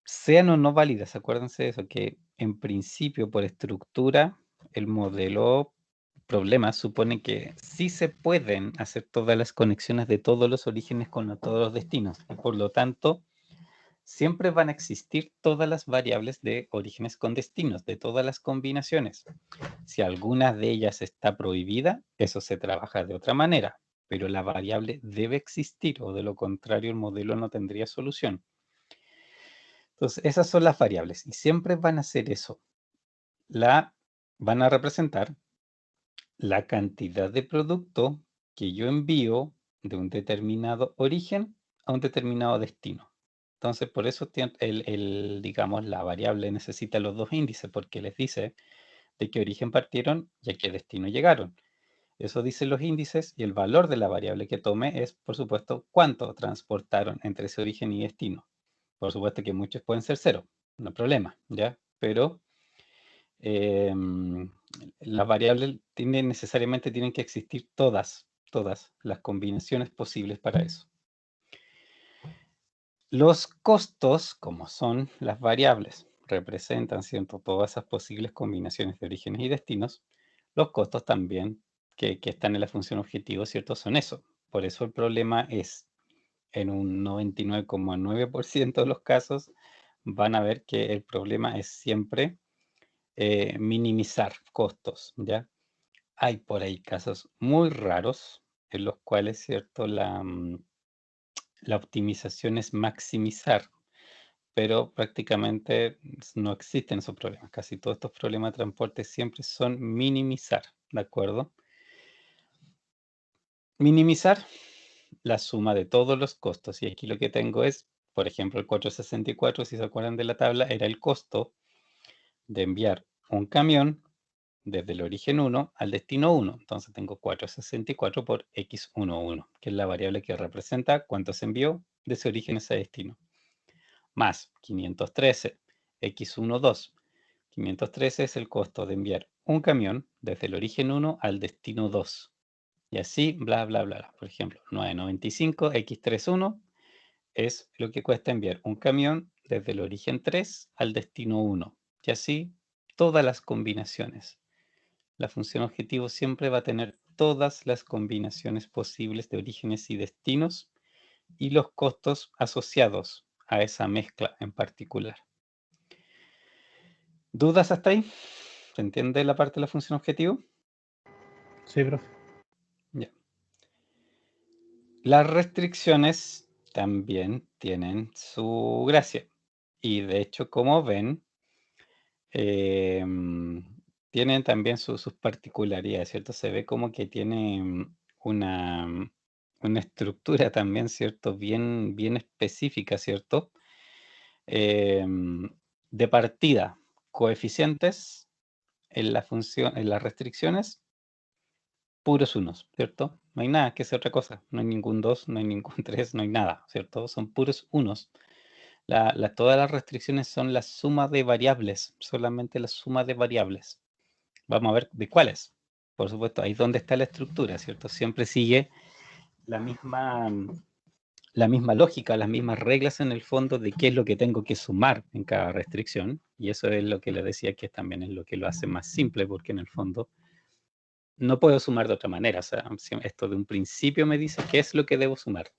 A: Sean o no válidas, acuérdense de eso, que en principio por estructura el modelo problema supone que sí se pueden hacer todas las conexiones de todos los orígenes con todos los destinos. Y por lo tanto, siempre van a existir todas las variables de orígenes con destinos, de todas las combinaciones. Si alguna de ellas está prohibida, eso se trabaja de otra manera, pero la variable debe existir o de lo contrario el modelo no tendría solución. Entonces, esas son las variables y siempre van a hacer eso. Van a representar la cantidad de producto que yo envío de un determinado origen a un determinado destino. Entonces, por eso digamos, la variable necesita los dos índices, porque les dice de qué origen partieron y a qué destino llegaron. Eso dicen los índices y el valor de la variable que tome es, por supuesto, cuánto transportaron entre ese origen y destino. Por supuesto que muchos pueden ser cero, no hay problema, ¿ya? Pero las variables necesariamente tienen que existir todas las combinaciones posibles para eso. Los costos, como son las variables, representan, ¿cierto?, todas esas posibles combinaciones de orígenes y destinos. Los costos también que están en la función objetivo, ¿cierto?, son eso. Por eso el problema es, en un 99,9% de los casos, van a ver que el problema es siempre minimizar costos, ¿ya? Hay por ahí casos muy raros en los cuales, ¿cierto?, la optimización es maximizar, pero prácticamente no existen esos problemas. Casi todos estos problemas de transporte siempre son minimizar, ¿de acuerdo? Minimizar la suma de todos los costos. Y aquí lo que tengo es, por ejemplo, el 464, si se acuerdan de la tabla, era el costo de enviar un camión desde el origen 1 al destino 1. Entonces tengo 464 por x11, que es la variable que representa cuánto se envió de ese origen a ese destino. Más 513, x12. 513 es el costo de enviar un camión desde el origen 1 al destino 2. Y así, bla, bla, bla. Por ejemplo, 995, x31 es lo que cuesta enviar un camión desde el origen 3 al destino 1. Y así, todas las combinaciones. La función objetivo siempre va a tener todas las combinaciones posibles de orígenes y destinos y los costos asociados a esa mezcla en particular. ¿Dudas hasta ahí? ¿Se entiende la parte de la función objetivo?
B: Sí, profe.
A: Ya. Las restricciones también tienen su gracia. Y de hecho, como ven, tienen también sus particularidades, ¿cierto? Se ve como que tiene una estructura también, ¿cierto? Bien específica, ¿cierto? Em, de partida, coeficientes en la función, en las restricciones, puros unos, ¿cierto? No hay nada que sea otra cosa. No hay ningún 2, no hay ningún 3, no hay nada, ¿cierto? Son puros unos. Todas las restricciones son la suma de variables, solamente la suma de variables. Vamos a ver de cuáles. Por supuesto, ahí es donde está la estructura, ¿cierto? Siempre sigue la misma lógica, las mismas reglas en el fondo de qué es lo que tengo que sumar en cada restricción. Y eso es lo que les decía que también es lo que lo hace más simple, porque en el fondo no puedo sumar de otra manera. O sea, esto de un principio me dice qué es lo que debo sumar.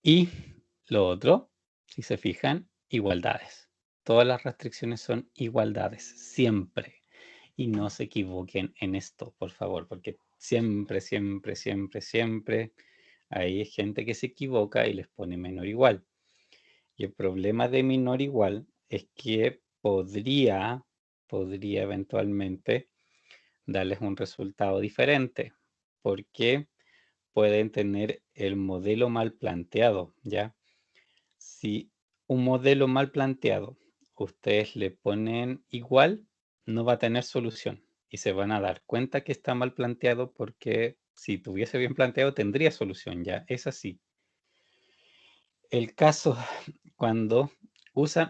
A: Y lo otro, si se fijan, igualdades. Todas las restricciones son igualdades, siempre. Y no se equivoquen en esto, por favor, porque siempre, siempre, siempre, siempre hay gente que se equivoca y les pone menor igual. Y el problema de menor igual es que podría eventualmente darles un resultado diferente, porque pueden tener el modelo mal planteado, ¿ya? Si un modelo mal planteado, ustedes le ponen igual, no va a tener solución y se van a dar cuenta que está mal planteado porque si tuviese bien planteado tendría solución, ya, es así. El caso cuando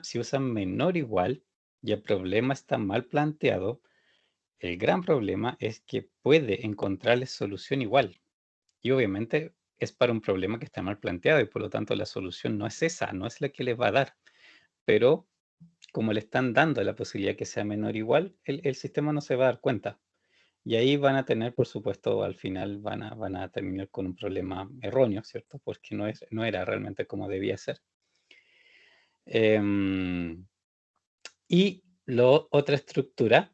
A: si usan menor igual y el problema está mal planteado, el gran problema es que puede encontrarles solución igual. Y obviamente es para un problema que está mal planteado y por lo tanto la solución no es esa, no es la que les va a dar. Pero como le están dando la posibilidad que sea menor o igual, el sistema no se va a dar cuenta. Y ahí van a tener, por supuesto, al final van a terminar con un problema erróneo, ¿cierto? Porque no era realmente como debía ser. Y otra estructura,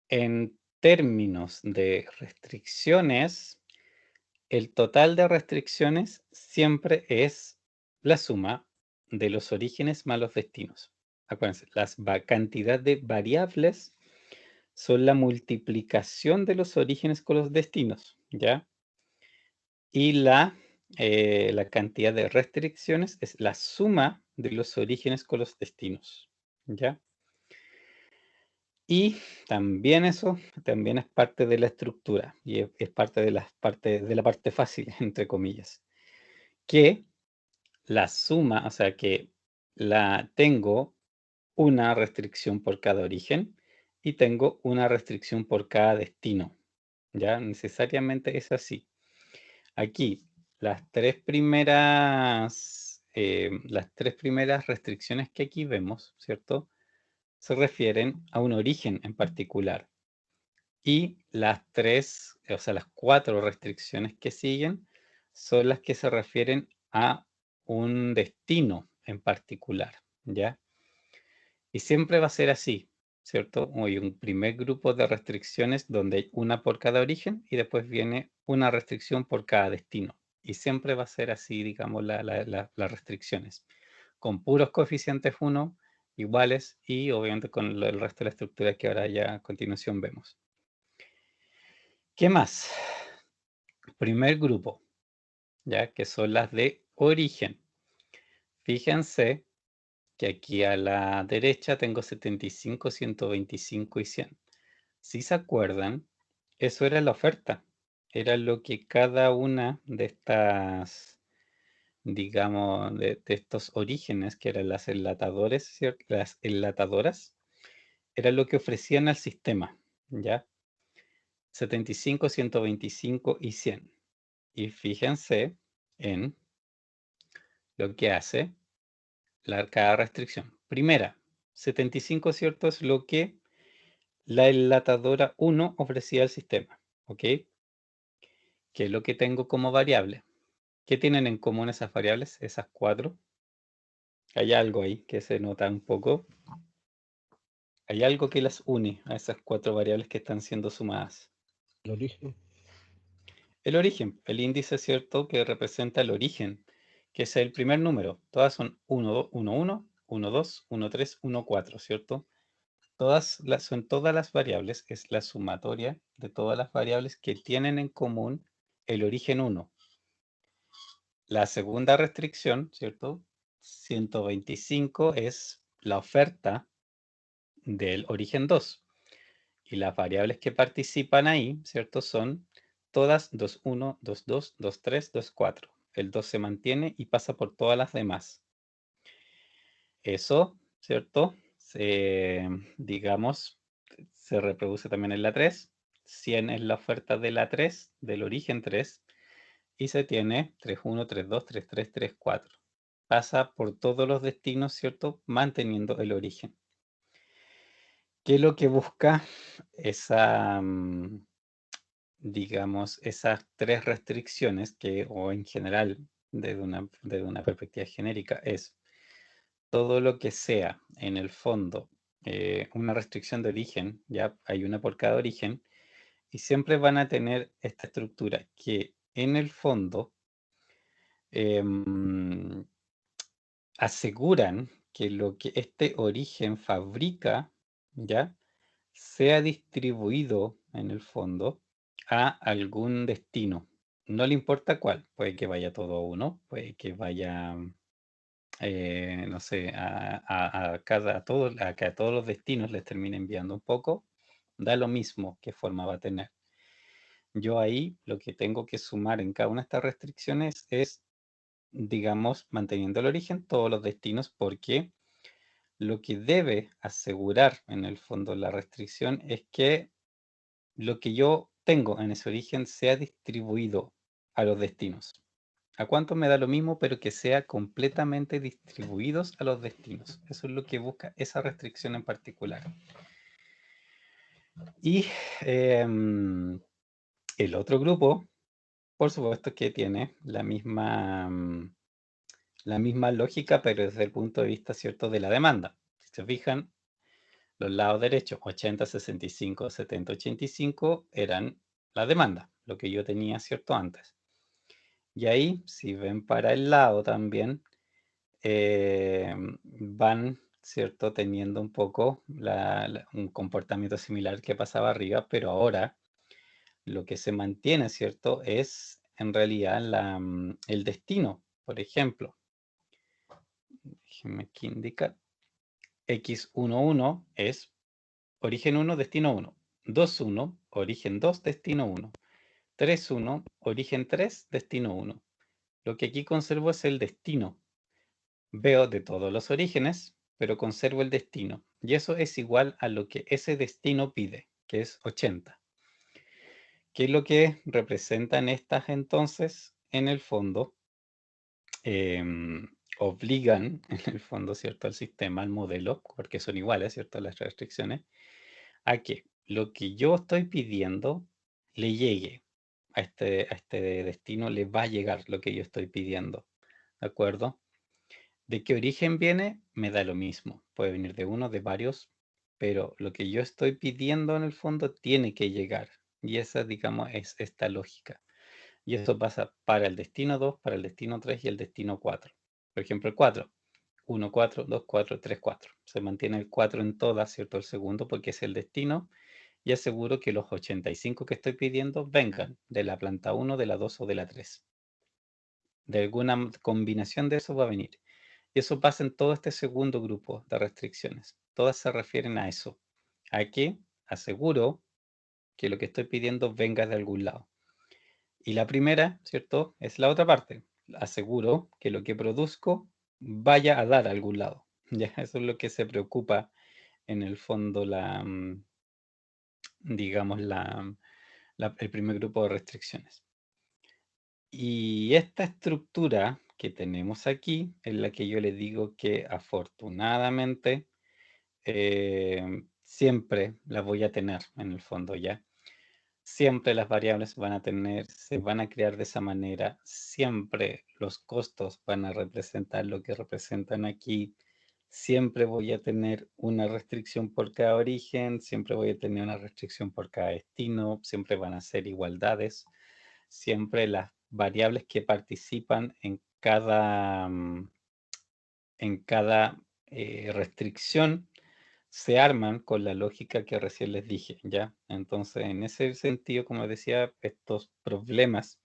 A: en términos de restricciones, el total de restricciones siempre es la suma de los orígenes más los destinos. Acuérdense, cantidad de variables son la multiplicación de los orígenes con los destinos, ¿ya? Y la cantidad de restricciones es la suma de los orígenes con los destinos, ¿ya? Y también eso también es parte de la estructura y es parte de la parte fácil, entre comillas, que la suma, o sea que tengo una restricción por cada origen y tengo una restricción por cada destino. Ya necesariamente es así. Aquí las tres primeras restricciones que aquí vemos, ¿cierto? Se refieren a un origen en particular. Y las cuatro restricciones que siguen son las que se refieren a un destino en particular, ¿ya? Y siempre va a ser así, ¿cierto? Hay un primer grupo de restricciones donde hay una por cada origen y después viene una restricción por cada destino. Y siempre va a ser así, digamos, las restricciones, con puros coeficientes 1 iguales y obviamente con el resto de la estructura que ahora ya a continuación vemos. ¿Qué más? Primer grupo, ya que son las de origen. Fíjense que aquí a la derecha tengo 75, 125 y 100. Si se acuerdan, eso era la oferta. Era lo que cada una de estas, digamos, de estos orígenes, que eran las enlatadoras, era lo que ofrecían al sistema, ¿ya? 75, 125 y 100. Y fíjense en lo que hace cada restricción. Primera, 75, ¿cierto? Es lo que la enlatadora 1 ofrecía al sistema, ¿ok? ¿Qué es lo que tengo como variable? ¿Qué tienen en común esas variables, esas cuatro? Hay algo ahí que se nota un poco. Hay algo que las une a esas cuatro variables que están siendo sumadas.
B: El origen.
A: El origen, el índice, ¿cierto? Que representa el origen, que es el primer número. Todas son 1, 1, 1, 1, 2, 1, 3, 1, 4, ¿cierto? Son todas las variables, es la sumatoria de todas las variables que tienen en común el origen 1. La segunda restricción, ¿cierto? 125 es la oferta del origen 2. Y las variables que participan ahí, ¿cierto? Son todas 2, 1, 2, 2, 2, 3, 2, 4. El 2 se mantiene y pasa por todas las demás. Eso, ¿cierto? Digamos, se reproduce también en la 3. 100 es la oferta de la 3, del origen 3. Y se tiene 3, 1, 3, 2, 3, 3, 3, 4. Pasa por todos los destinos, ¿cierto? Manteniendo el origen. ¿Qué es lo que busca esa, digamos, esas tres restricciones que, o en general, desde una perspectiva genérica, es todo lo que sea, en el fondo, una restricción de origen, ya hay una por cada origen, y siempre van a tener esta estructura que en el fondo em, aseguran que lo que este origen fabrica, ya, sea distribuido en el fondo a algún destino. No le importa cuál, puede que vaya todo a uno, puede que vaya, no sé, a que a todos los destinos les termine enviando un poco, da lo mismo qué forma va a tener. Yo ahí lo que tengo que sumar en cada una de estas restricciones es, digamos, manteniendo el origen, todos los destinos, porque lo que debe asegurar en el fondo la restricción es que lo que yo tengo en ese origen sea distribuido a los destinos. ¿A cuánto me da lo mismo, pero que sea completamente distribuidos a los destinos? Eso es lo que busca esa restricción en particular. Y el otro grupo, por supuesto que tiene la misma lógica, pero desde el punto de vista, ¿cierto?, de la demanda. Si se fijan, los lados derechos, 80, 65, 70, 85, eran la demanda, lo que yo tenía, ¿cierto?, antes. Y ahí, si ven para el lado también, van, ¿cierto?, teniendo un poco un comportamiento similar que pasaba arriba, pero ahora lo que se mantiene, ¿cierto?, es en realidad el destino. Por ejemplo, déjenme aquí indicar, X11 es origen 1, destino 1. 2,1, origen 2, destino 1. 3,1, origen 3, destino 1. Lo que aquí conservo es el destino. Veo de todos los orígenes, pero conservo el destino. Y eso es igual a lo que ese destino pide, que es 80. ¿Qué es lo que representan estas entonces? En el fondo, obligan, en el fondo, ¿cierto?, al sistema, al modelo, porque son iguales, ¿cierto?, las restricciones, a que lo que yo estoy pidiendo le llegue a este destino, le va a llegar lo que yo estoy pidiendo, ¿de acuerdo? ¿De qué origen viene? Me da lo mismo, puede venir de uno, de varios, pero lo que yo estoy pidiendo en el fondo tiene que llegar, y esa, digamos, es esta lógica. Y eso pasa para el destino 2, para el destino 3 y el destino 4. Por ejemplo, el 4. 1, 4, 2, 4, 3, 4. Se mantiene el 4 en todas, ¿cierto? El segundo, porque es el destino. Y aseguro que los 85 que estoy pidiendo vengan de la planta 1, de la 2 o de la 3. De alguna combinación de eso va a venir. Y eso pasa en todo este segundo grupo de restricciones. Todas se refieren a eso. A que aseguro que lo que estoy pidiendo venga de algún lado. Y la primera, ¿cierto?, es la otra parte. Aseguro que lo que produzco vaya a dar a algún lado. Ya, eso es lo que se preocupa en el fondo digamos, el primer grupo de restricciones. Y esta estructura que tenemos aquí es la que yo le digo que afortunadamente siempre la voy a tener en el fondo ya. Siempre las variables se van a crear de esa manera. Siempre los costos van a representar lo que representan aquí. Siempre voy a tener una restricción por cada origen, siempre voy a tener una restricción por cada destino, siempre van a ser igualdades, siempre las variables que participan en cada, restricción se arman con la lógica que recién les dije, ¿ya? Entonces, en ese sentido, como decía, estos problemas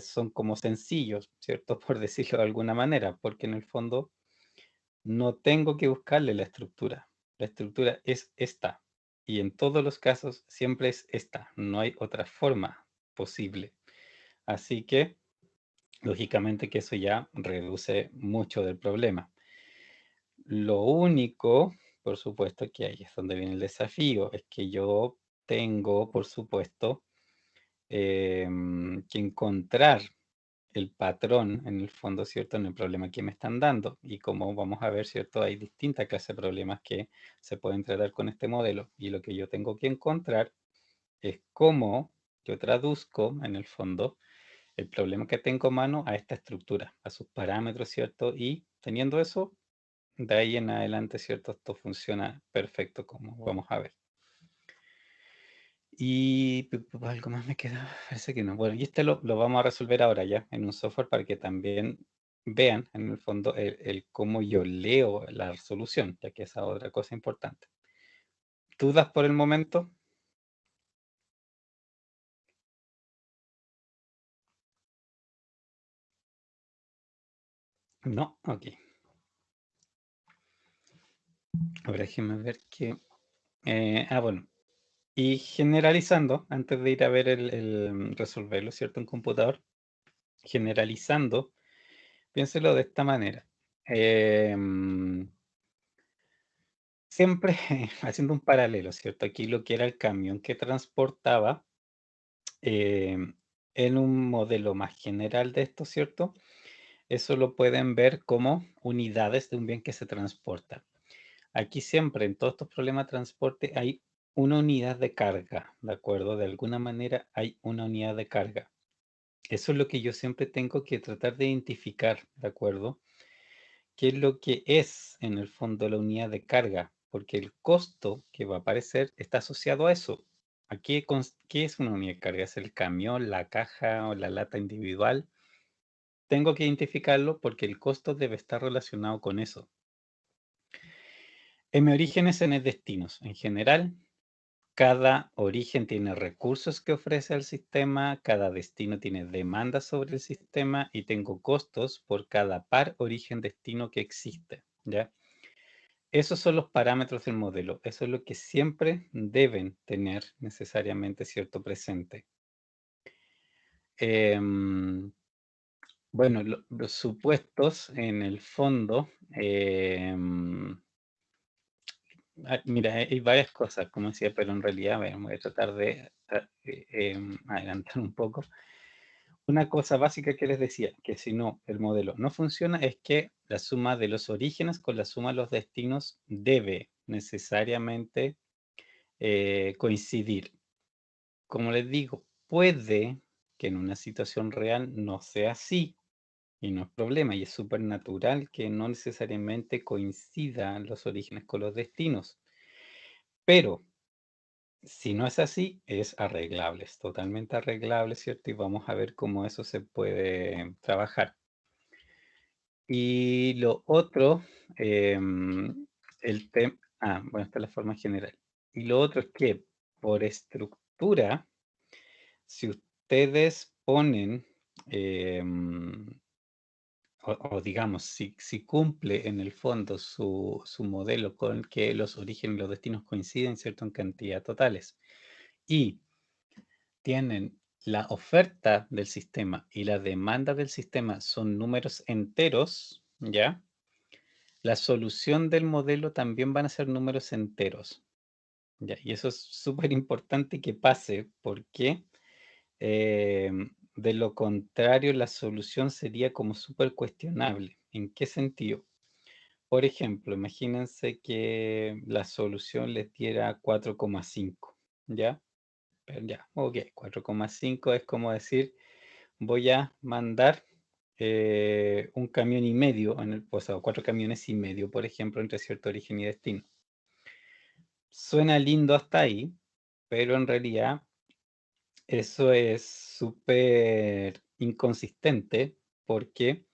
A: son como sencillos, ¿cierto? Por decirlo de alguna manera, porque en el fondo no tengo que buscarle la estructura. La estructura es esta. Y en todos los casos siempre es esta. No hay otra forma posible. Así que, lógicamente que eso ya reduce mucho del problema. Lo único, por supuesto, que ahí es donde viene el desafío, es que yo tengo, por supuesto, que encontrar el patrón en el fondo, ¿cierto? En el problema que me están dando. Y como vamos a ver, ¿cierto? Hay distintas clases de problemas que se pueden tratar con este modelo. Y lo que yo tengo que encontrar es cómo yo traduzco, en el fondo, el problema que tengo a mano a esta estructura, a sus parámetros, ¿cierto? Y teniendo eso, de ahí en adelante, ¿cierto? Esto funciona perfecto, como vamos a ver. Y algo más me queda, parece que no. Bueno, y este lo vamos a resolver ahora ya en un software para que también vean en el fondo el cómo yo leo la resolución, ya que esa es otra cosa importante. ¿Dudas por el momento? No, ok. Ahora déjenme ver qué. Bueno. Y generalizando, antes de ir a ver el resolverlo, ¿cierto? En computador, generalizando, piénselo de esta manera. Siempre haciendo un paralelo, ¿cierto? Aquí lo que era el camión que transportaba, en un modelo más general de esto, ¿cierto? Eso lo pueden ver como unidades de un bien que se transporta. Aquí siempre, en todos estos problemas de transporte, hay una unidad de carga, ¿de acuerdo? De alguna manera hay una unidad de carga. Eso es lo que yo siempre tengo que tratar de identificar, ¿de acuerdo? ¿Qué es lo que es en el fondo la unidad de carga? Porque el costo que va a aparecer está asociado a eso. ¿Qué es una unidad de carga? ¿Es el camión, la caja o la lata individual? Tengo que identificarlo porque el costo debe estar relacionado con eso. M orígenes, N destinos. En general, cada origen tiene recursos que ofrece al sistema, cada destino tiene demanda sobre el sistema y tengo costos por cada par origen-destino que existe, ¿ya? Esos son los parámetros del modelo. Eso es lo que siempre deben tener necesariamente cierto presente. Bueno, los supuestos en el fondo, mira, hay varias cosas, como decía, pero en realidad, a ver, voy a tratar de adelantar un poco. Una cosa básica que les decía, que si no, el modelo no funciona, es que la suma de los orígenes con la suma de los destinos debe necesariamente coincidir. Como les digo, puede que en una situación real no sea así y no es problema y es súper natural que no necesariamente coincidan los orígenes con los destinos. Pero si no es así, es arreglable, es totalmente arreglable, ¿cierto? Y vamos a ver cómo eso se puede trabajar. Y lo otro, bueno, esta es la forma general. Y lo otro es que por estructura, si ustedes ponen, o digamos, si cumple en el fondo su modelo con que los orígenes y los destinos coinciden, ¿cierto? En cantidad totales. Y tienen la oferta del sistema y la demanda del sistema son números enteros, ¿ya? La solución del modelo también van a ser números enteros, ¿ya? Y eso es súper importante que pase porque de lo contrario la solución sería como súper cuestionable. ¿En qué sentido? Por ejemplo, imagínense que la solución les diera 4,5, ¿ya? Pero ya, ok, 4,5 es como decir, voy a mandar un camión y medio, o sea, 4,5 camiones, por ejemplo, entre cierto origen y destino. Suena lindo hasta ahí, pero en realidad Eso es súper inconsistente porque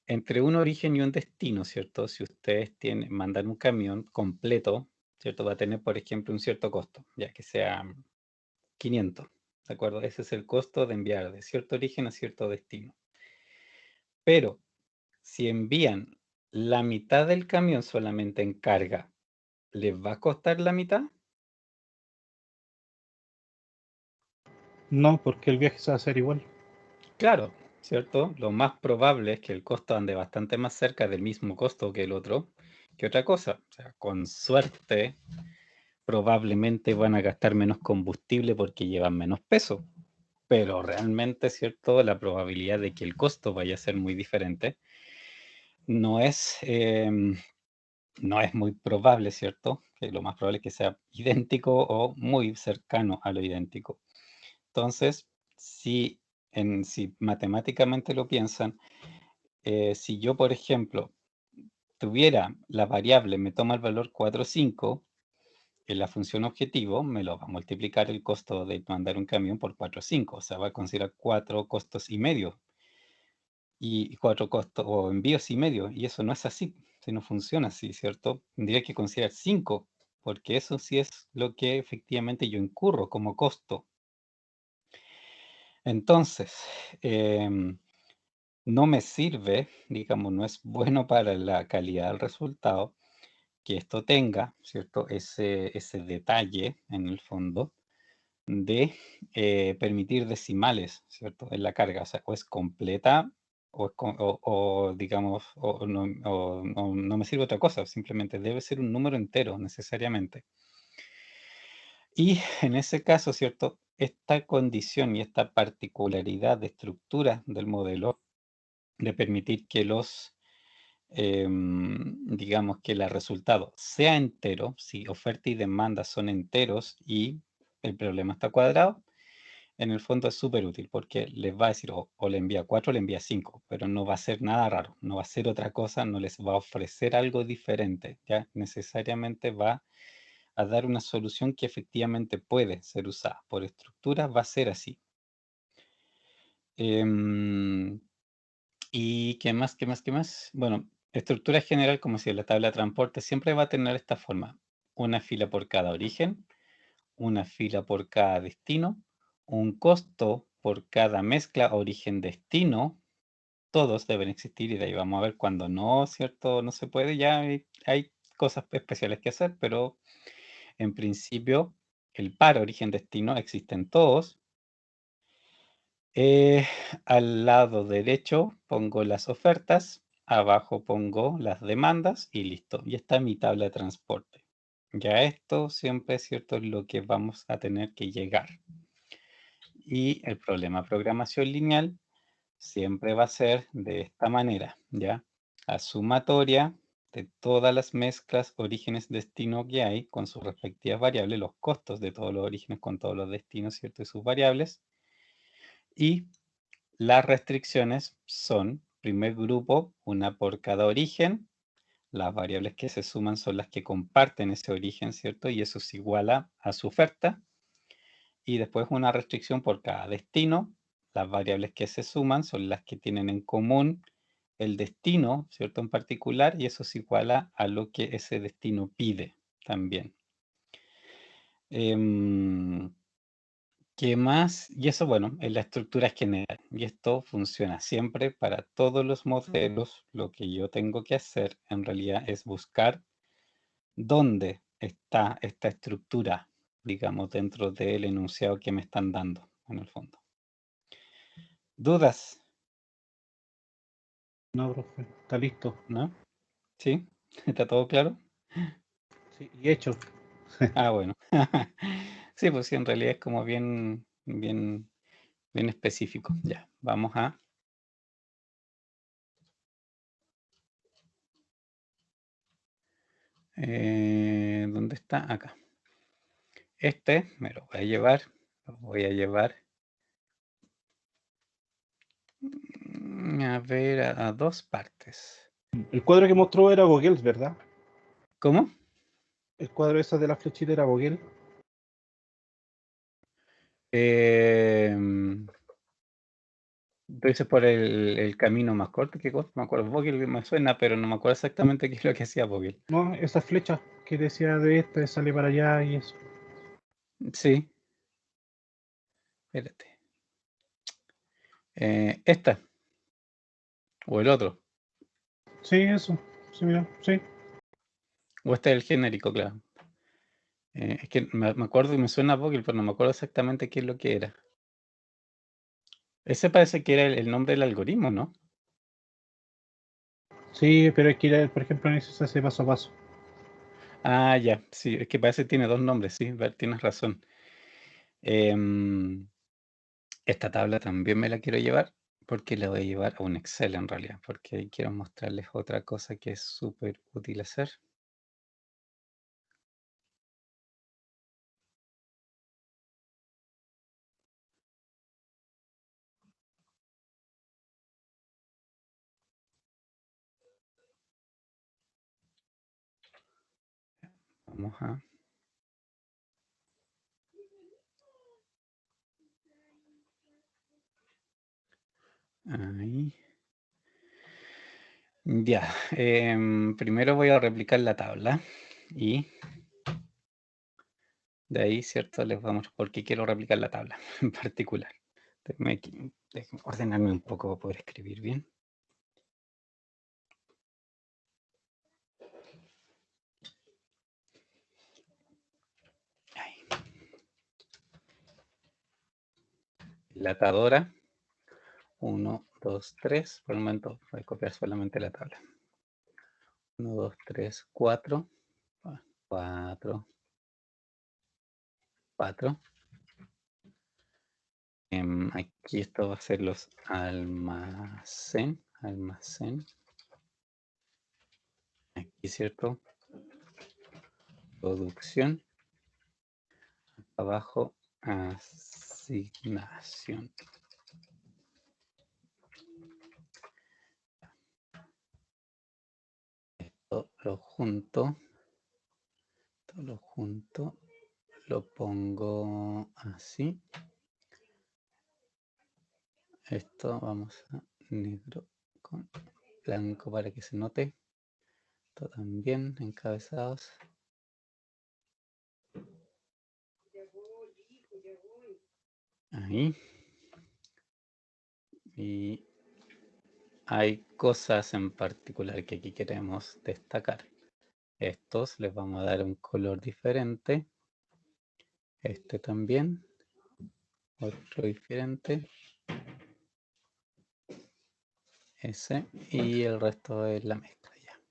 A: entre un origen y un destino, ¿cierto? Si ustedes mandan un camión completo, ¿cierto? Va a tener, por ejemplo, un cierto costo, ya que sea 500, ¿de acuerdo? Ese es el costo de enviar de cierto origen a cierto destino. Pero si envían la mitad del camión solamente en carga, ¿les va a costar la mitad?
B: No, porque el viaje se va a hacer igual.
A: Claro, ¿cierto? Lo más probable es que el costo ande bastante más cerca del mismo costo que el otro, que otra cosa. O sea, con suerte, probablemente van a gastar menos combustible porque llevan menos peso. Pero realmente, ¿cierto? La probabilidad de que el costo vaya a ser muy diferente no es, no es muy probable, ¿cierto? Que lo más probable es que sea idéntico o muy cercano a lo idéntico. Entonces, si matemáticamente lo piensan, si yo, por ejemplo, tuviera la variable, me toma el valor 4 o 5, en la función objetivo me lo va a multiplicar el costo de mandar un camión por 4 o 5, o sea, va a considerar 4 costos y medio, y 4 costos o envíos y medio, y eso no es así, si no funciona así, ¿cierto? Tendría que considerar 5, porque eso sí es lo que efectivamente yo incurro como costo. Entonces, no me sirve, digamos, no es bueno para la calidad del resultado que esto tenga, ¿cierto? Ese detalle en el fondo de permitir decimales, ¿cierto? En la carga, o sea, o es completa o, digamos, o no me sirve otra cosa, simplemente debe ser un número entero necesariamente. Y en ese caso, ¿cierto? Esta condición y esta particularidad de estructura del modelo de permitir que digamos que el resultado sea entero, si oferta y demanda son enteros y el problema está cuadrado, en el fondo es súper útil porque les va a decir o le envía 4 o le envía 5, pero no va a ser nada raro, no va a ser otra cosa, no les va a ofrecer algo diferente, ya necesariamente va a dar una solución que efectivamente puede ser usada. Por estructura va a ser así. Em, ¿Y qué más, qué más, qué más? Bueno, estructura general, como si la tabla de transporte siempre va a tener esta forma. Una fila por cada origen, una fila por cada destino, un costo por cada mezcla origen-destino. Todos deben existir y de ahí vamos a ver cuando no, ¿cierto? No se puede, ya hay cosas especiales que hacer, pero en principio el par origen-destino existen todos. Eh, Al lado derecho pongo las ofertas, abajo pongo las demandas y listo. Y está mi tabla de transporte. Ya esto siempre es cierto es lo que vamos a tener que llegar. Y el problema de programación lineal siempre va a ser de esta manera, ¿ya? La sumatoria de todas las mezclas orígenes-destino que hay con sus respectivas variables, los costos de todos los orígenes con todos los destinos, ¿cierto? Y sus variables. Y las restricciones son, primer grupo, una por cada origen. Las variables que se suman son las que comparten ese origen, ¿cierto? Y eso se iguala a su oferta. Y después una restricción por cada destino. Las variables que se suman son las que tienen en común el destino, ¿cierto? En particular, y eso se iguala a lo que ese destino pide también. ¿Qué más? Y eso, bueno, en la estructura general. Y esto funciona siempre para todos los modelos. Lo que yo tengo que hacer en realidad es buscar dónde está esta estructura, digamos, dentro del enunciado que me están dando, en el fondo. ¿Dudas?
B: No, profe, está listo.
A: ¿No? ¿Sí? ¿Está todo claro?
B: Sí, y hecho.
A: Ah, bueno. Sí, pues sí, en realidad es como bien específico. Ya, vamos a... ¿dónde está? Acá. Este me lo voy a llevar, a ver, a dos partes.
B: El cuadro que mostró era Vogel, ¿verdad?
A: ¿Cómo?
B: El cuadro ese de la flechita era Vogel.
A: Tú dices por el camino más corto, ¿qué cosa? Me acuerdo, Vogel me suena, pero no me acuerdo exactamente qué es lo que hacía Vogel.
B: No, esa flecha que decía de este sale para allá y eso.
A: Sí, espérate. Esta, o el otro,
B: Sí, eso. Sí, mira, sí.
A: o este es el genérico, claro. Es que me acuerdo y me suena a Vogel, pero no me acuerdo exactamente qué es lo que era. Ese parece que era el nombre del algoritmo, ¿no?
B: Sí, pero es que ir, por ejemplo, en eso se hace paso a paso.
A: Ah, ya, sí, es que parece que tiene dos nombres, sí, tienes razón. Esta tabla también me la quiero llevar porque la voy a llevar a un Excel en realidad, porque ahí quiero mostrarles otra cosa que es súper útil hacer. Vamos a... Ahí. Ya, primero voy a replicar la tabla y de ahí, ¿cierto? Les vamos por qué quiero replicar la tabla en particular. Déjenme ordenarme un poco para poder escribir bien. Ahí. Latadora. 1, 2, 3. Por el momento voy a copiar solamente la tabla. 1, 2, 3, 4. 4. 4. Aquí esto va a ser los almacén. Aquí, ¿cierto? Producción. Abajo, asignación. Todo lo junto. Lo pongo así. Esto vamos a negro con blanco para que se note. Esto también, encabezados. Ahí. Y hay cosas en particular que aquí queremos destacar. Estos les vamos a dar un color diferente. Este también. Otro diferente. Ese. Y el resto es la mezcla ya.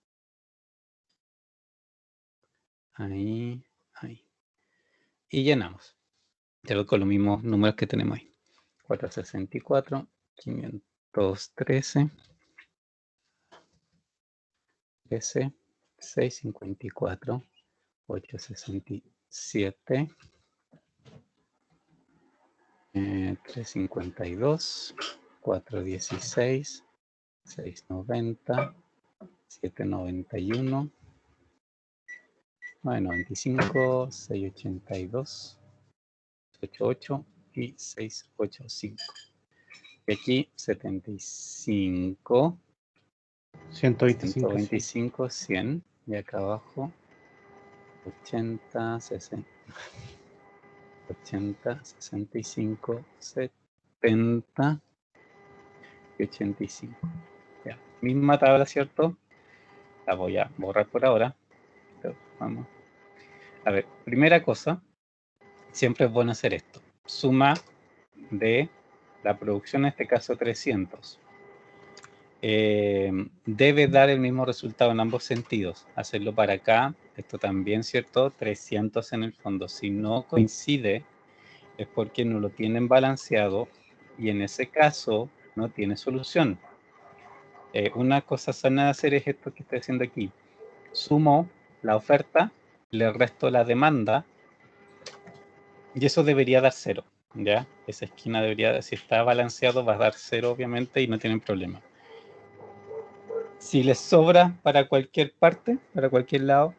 A: Ahí. Ahí. Y llenamos. Ya con los mismos números que tenemos ahí. 464, 513, 13, 654, 867, 352, 416, 690, 791, 995, 682, 88 y 685. Y aquí 75,
B: 125, sí.
A: 125, 100. Y acá abajo 80, 60, 80, 65, 70 y 85. Ya. Misma tabla, ¿cierto? La voy a borrar por ahora. Pero vamos. A ver, primera cosa, siempre es bueno hacer esto. Suma de la producción, en este caso 300. Debe dar el mismo resultado en ambos sentidos. Hacerlo para acá, esto también, ¿cierto? 300 en el fondo. Si no coincide, es porque no lo tienen balanceado y en ese caso no tiene solución. Una cosa sana de hacer es esto que estoy haciendo aquí. Sumo la oferta, le resto la demanda y eso debería dar 0. ¿Ya? Esa esquina debería, si está balanceado, va a dar 0 obviamente y no tienen problema. Si les sobra para cualquier parte, para cualquier lado,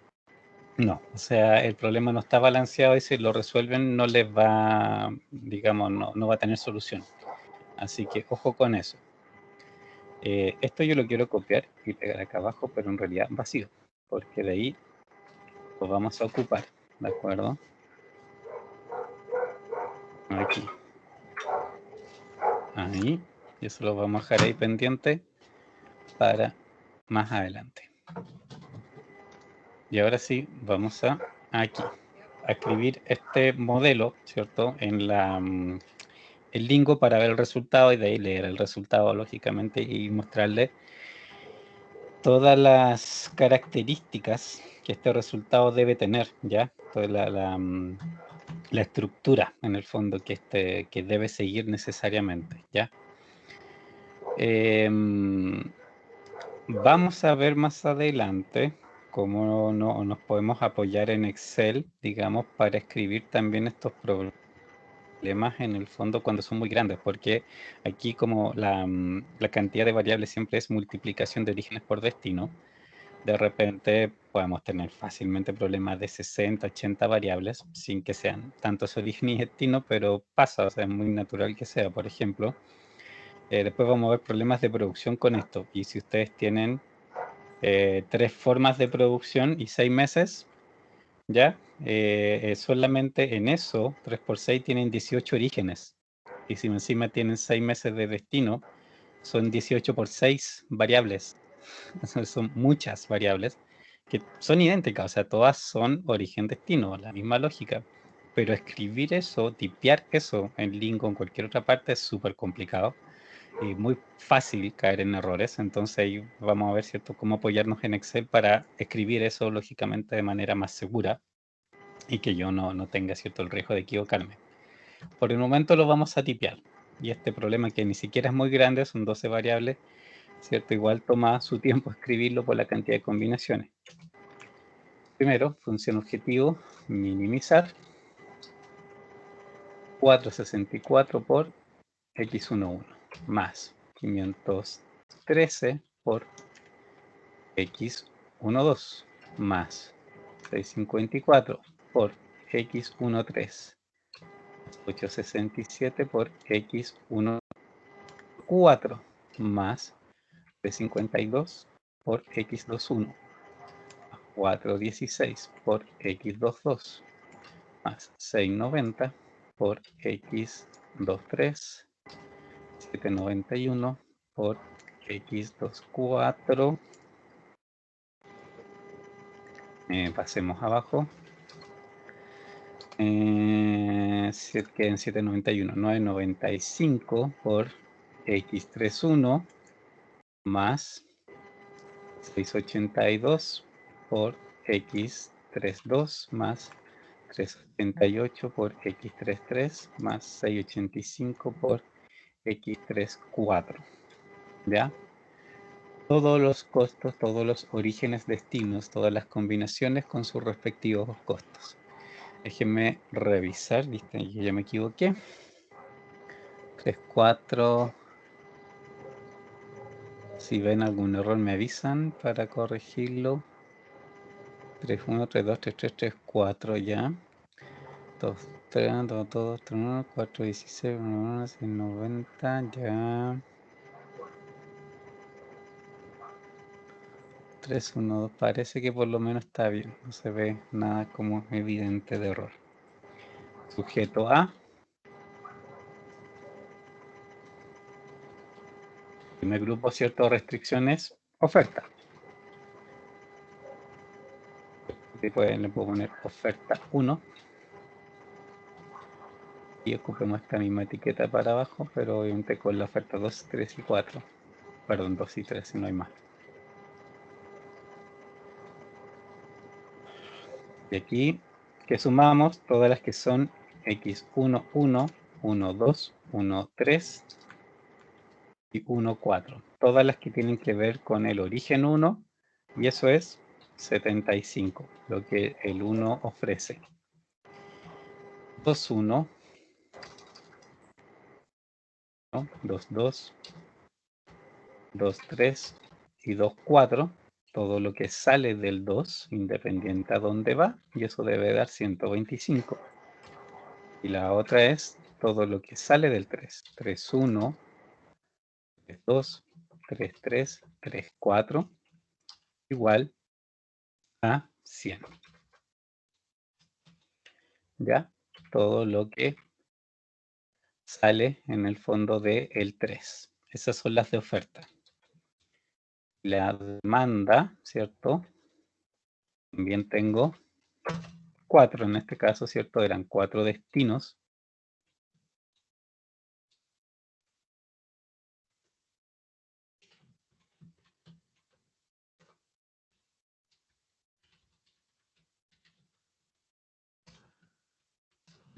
A: No, o sea, el problema no está balanceado y si lo resuelven no les va, digamos, no va a tener solución. Así que ojo con eso. Esto yo lo quiero copiar y pegar acá abajo, pero en realidad vacío, porque de ahí lo vamos a ocupar, ¿de acuerdo? Aquí. Ahí. Y eso lo vamos a dejar ahí pendiente para más adelante. Y ahora sí, vamos a aquí, a escribir este modelo, ¿cierto? En el Lingo para ver el resultado y de ahí leer el resultado, lógicamente, y mostrarle todas las características que este resultado debe tener, ¿ya? Toda la estructura, en el fondo, que debe seguir necesariamente, ¿ya? Vamos a ver más adelante cómo nos podemos apoyar en Excel, digamos, para escribir también estos problemas en el fondo cuando son muy grandes, porque aquí como la cantidad de variables siempre es multiplicación de orígenes por destino, de repente podemos tener fácilmente problemas de 60, 80 variables, sin que sean tantos orígenes y destino, pero pasa, o sea, es muy natural que sea, por ejemplo. Después vamos a ver problemas de producción con esto, y si ustedes tienen 3 formas de producción y 6 meses, ¿ya? Solamente en eso, 3 por 6 tienen 18 orígenes. Y si encima tienen 6 meses de destino, son 18 por 6 variables. Son muchas variables que son idénticas, o sea, todas son origen-destino, la misma lógica. Pero escribir eso, tipear eso en Lingo o en cualquier otra parte es súper complicado y muy fácil caer en errores. Entonces ahí vamos a ver, ¿cierto?, cómo apoyarnos en Excel para escribir eso lógicamente de manera más segura y que yo no tenga, ¿cierto?, el riesgo de equivocarme. Por el momento lo vamos a tipear. Y este problema que ni siquiera es muy grande, son 12 variables, ¿cierto? Igual toma su tiempo escribirlo por la cantidad de combinaciones. Primero, función objetivo, minimizar. 464 por x11 más 513 por x12 más 654 por x13 867 por x14 más 352 por x21 416 por x22 más 690 por x23 791 por x24. Pasemos abajo. Queden 791, 995 por x31 más 682 por x32 más 388 por x33 más 685 por x34. ¿Ya? Todos los costos, todos los orígenes, destinos, todas las combinaciones con sus respectivos costos. Déjenme revisar, ¿viste? Yo ya me equivoqué. 3, 4. Si ven algún error me avisan para corregirlo. 3, 1, 3, 2, 3, 3, 3, 4 ya. 2, 3, 2, 2, 3, 1, 4, 16, 1, 90 ya. 3, 1, 2, parece que por lo menos está bien. No se ve nada como evidente de error. Sujeto A. Primer grupo, cierto, restricciones, oferta. Después le puedo poner oferta 1. Y ocupemos esta misma etiqueta para abajo, pero obviamente con la oferta 2, 3 y 4. Perdón, 2 y 3, si no hay más. Y aquí que sumamos todas las que son x1, 1, 1, 2, 1, 3 y 1, 4. Todas las que tienen que ver con el origen 1, y eso es 75, lo que el 1 ofrece. 2, 1, 2, 2, 2, 3 y 2, 4 todo lo que sale del 2, independiente a dónde va, y eso debe dar 125. Y la otra es todo lo que sale del 3. 3, 1, 3, 2, 3, 3, 3, 4, igual a 100. ¿Ya? Todo lo que sale en el fondo del 3. Esas son las de oferta. La demanda, ¿cierto? También tengo 4 en este caso, ¿cierto? Eran 4 destinos.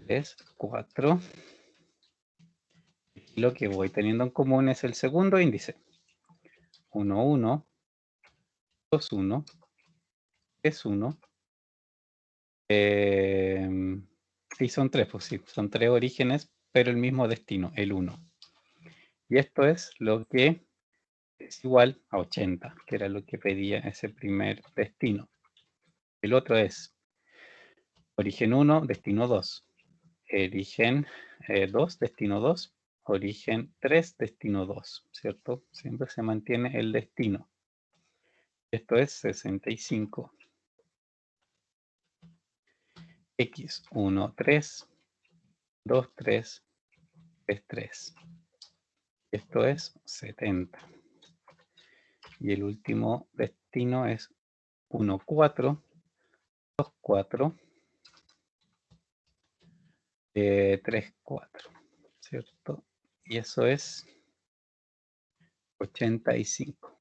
A: Es 4. Lo que voy teniendo en común es el segundo índice. 1, 1, 2, 1, 3, 1. Y son 3, pues sí, son 3 orígenes, pero el mismo destino, el 1. Y esto es lo que es igual a 80, que era lo que pedía ese primer destino. El otro es origen 1, destino 2. Origen 2, destino 2. Origen 3, destino 2, ¿cierto? Siempre se mantiene el destino. Esto es 65. X, 1, 3, 2, 3, 3, 3. Esto es 70. Y el último destino es 1, 4, 2, 4, 3, 4, ¿cierto? Y eso es 85.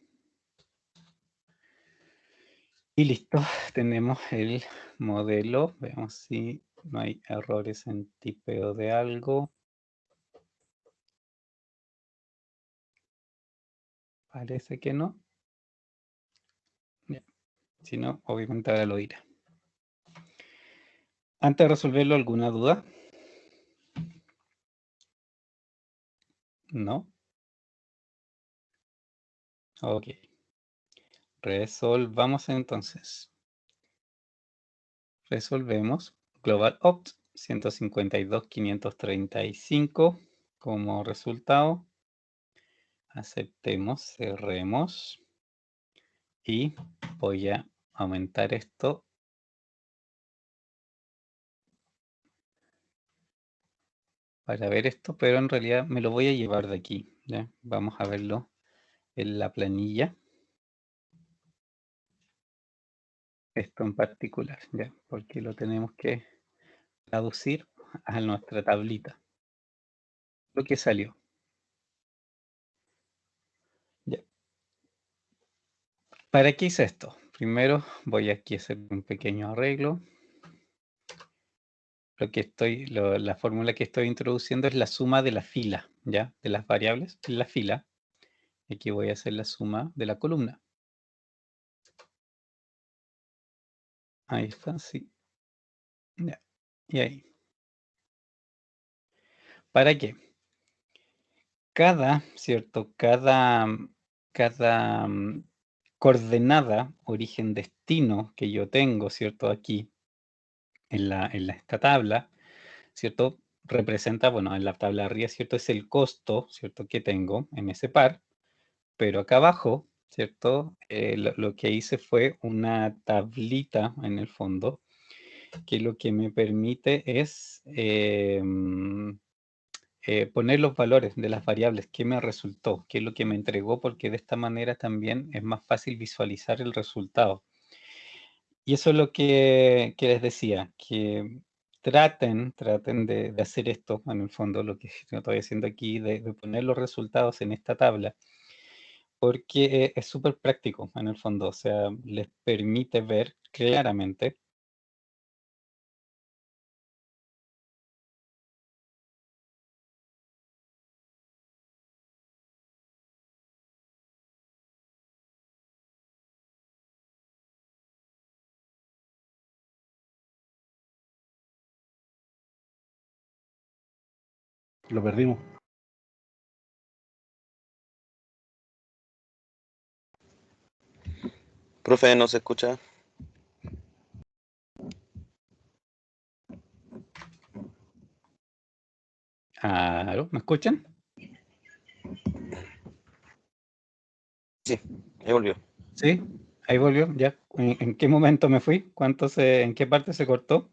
A: Y listo, tenemos el modelo. Veamos si no hay errores en tipeo de algo. Parece que no. Bien. Si no, obviamente ahora lo dirá. Antes de resolverlo, ¿alguna duda? ¿No? Ok. Resolvamos entonces. Resolvemos. Global opt 152.535 como resultado. Aceptemos, cerremos. Y voy a aumentar esto para ver esto, pero en realidad me lo voy a llevar de aquí. ¿Ya? Vamos a verlo en la planilla. Esto en particular, ¿ya? Porque lo tenemos que traducir a nuestra tablita. Lo que salió. ¿Ya? ¿Para qué hice esto? Primero voy aquí a hacer un pequeño arreglo. La fórmula que estoy introduciendo es la suma de la fila, ¿ya? De las variables en la fila. Aquí voy a hacer la suma de la columna. Ahí está, sí. Ya. Y ahí. ¿Para qué? ¿Cierto? Cada coordenada, origen, destino que yo tengo, ¿cierto? Aquí en esta tabla, ¿cierto? Representa, bueno, en la tabla de arriba, ¿cierto? Es el costo, ¿cierto? Que tengo en ese par, pero acá abajo, ¿cierto? Lo que hice fue una tablita en el fondo, que lo que me permite es poner los valores de las variables, qué me resultó, qué es lo que me entregó, porque de esta manera también es más fácil visualizar el resultado. Y eso es lo que les decía, que traten de hacer esto, en el fondo, lo que estoy haciendo aquí, de poner los resultados en esta tabla, porque es súper práctico, en el fondo, o sea, les permite ver claramente.
B: Lo perdimos.
C: Profe, no se escucha.
A: ¿Aló? ¿Me escuchan?
C: Sí, ahí volvió.
A: Sí, ahí volvió, ya. ¿En qué momento me fui? ¿En qué parte se cortó?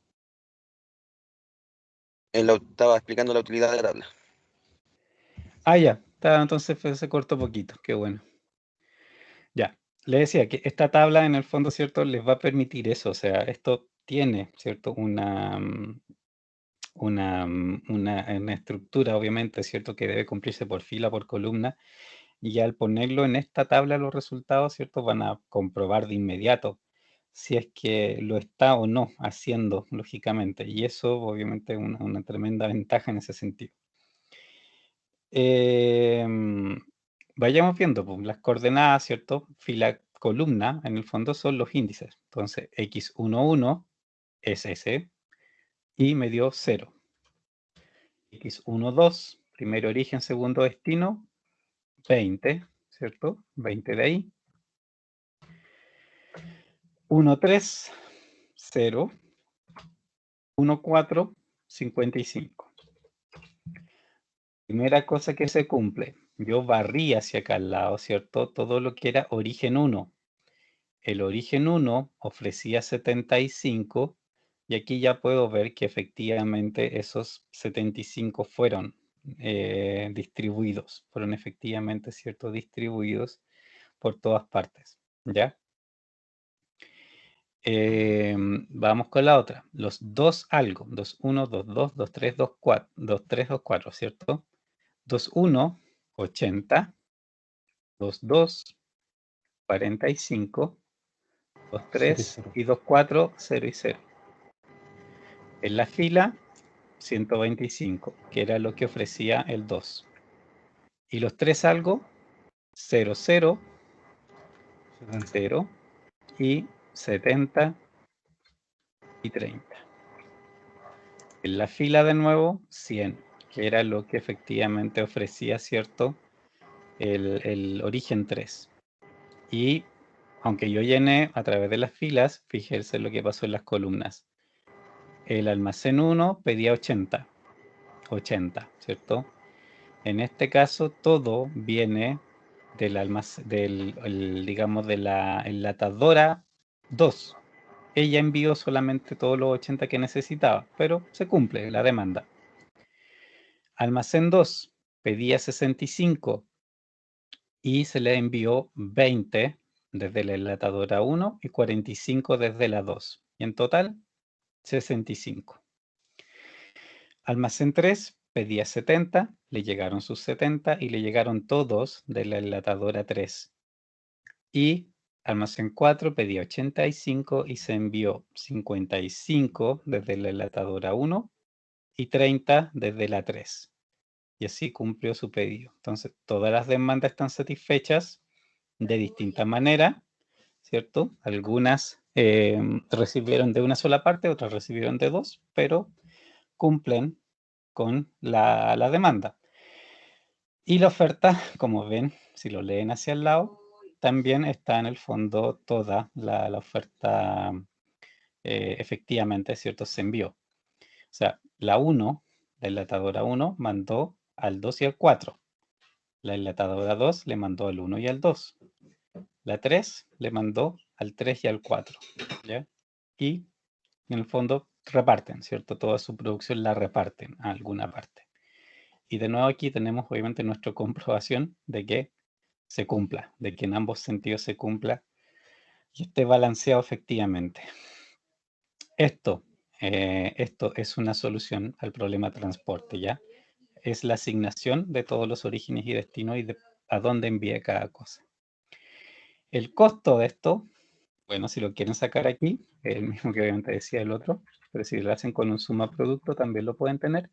C: Él estaba explicando la utilidad de la tabla.
A: Ah, ya, entonces se cortó poquito, qué bueno. Ya, le decía que esta tabla en el fondo, ¿cierto? Les va a permitir eso, o sea, esto tiene, ¿cierto? Una estructura, obviamente, ¿cierto? Que debe cumplirse por fila, por columna, y al ponerlo en esta tabla los resultados, ¿cierto? Van a comprobar de inmediato si es que lo está o no haciendo, lógicamente, y eso obviamente es una tremenda ventaja en ese sentido. Vayamos viendo, pues, las coordenadas, ¿cierto? Fila, columna, en el fondo son los índices. Entonces, x11 es ese, y me dio 0. x12, primer origen, segundo destino, 20, ¿cierto? 20 de ahí. 13, 0. 14, 55. Primera cosa que se cumple. Yo barrí hacia acá al lado, ¿cierto? Todo lo que era origen 1. El origen 1 ofrecía 75 y aquí ya puedo ver que efectivamente esos 75 fueron distribuidos. Fueron efectivamente, ¿cierto? Distribuidos por todas partes, ¿ya? Vamos con la otra. Los 2 algo. 2, 1, 2, 2, 2, 3, 2, 4. 2, 3, 2, 4, ¿cierto? 2, 1, 80. 2, 2, 45. 2, 3 y 2, 4, 0 y 0. En la fila, 125, que era lo que ofrecía el 2. Y los 3 algo, 0, 0, 0 y 70 y 30. En la fila de nuevo, 100, que era lo que efectivamente ofrecía, ¿cierto? El origen 3. Y aunque yo llené a través de las filas, fíjense lo que pasó en las columnas. El almacén 1 pedía 80, ¿cierto? En este caso, todo viene digamos, de la enlatadora 2. Ella envió solamente todos los 80 que necesitaba, pero se cumple la demanda. Almacén 2 pedía 65 y se le envió 20 desde la enlatadora 1 y 45 desde la 2. Y en total, 65. Almacén 3 pedía 70, le llegaron sus 70 y le llegaron todos de la enlatadora 3. Y almacén 4 pedía 85 y se envió 55 desde la enlatadora 1 y 30 desde la 3. Y así cumplió su pedido. Entonces, todas las demandas están satisfechas de distinta manera, ¿cierto? Algunas recibieron de una sola parte, otras recibieron de dos, pero cumplen con la demanda. Y la oferta, como ven, si lo leen hacia el lado, también está en el fondo toda la oferta efectivamente, ¿cierto? Se envió. O sea, la 1, la enlatadora 1, mandó al 2 y al 4. La enlatadora 2 le mandó al 1 y al 2. La 3 le mandó al 3 y al 4. ¿Ya? Y en el fondo reparten, ¿cierto? Toda su producción la reparten a alguna parte. Y de nuevo aquí tenemos obviamente nuestra comprobación de que se cumpla, de que en ambos sentidos se cumpla y esté balanceado efectivamente. Esto es una solución al problema de transporte, ¿ya? Es la asignación de todos los orígenes y destinos y de a dónde envía cada cosa. El costo de esto, bueno, si lo quieren sacar aquí, es el mismo que obviamente decía el otro, pero si lo hacen con un suma producto también lo pueden tener.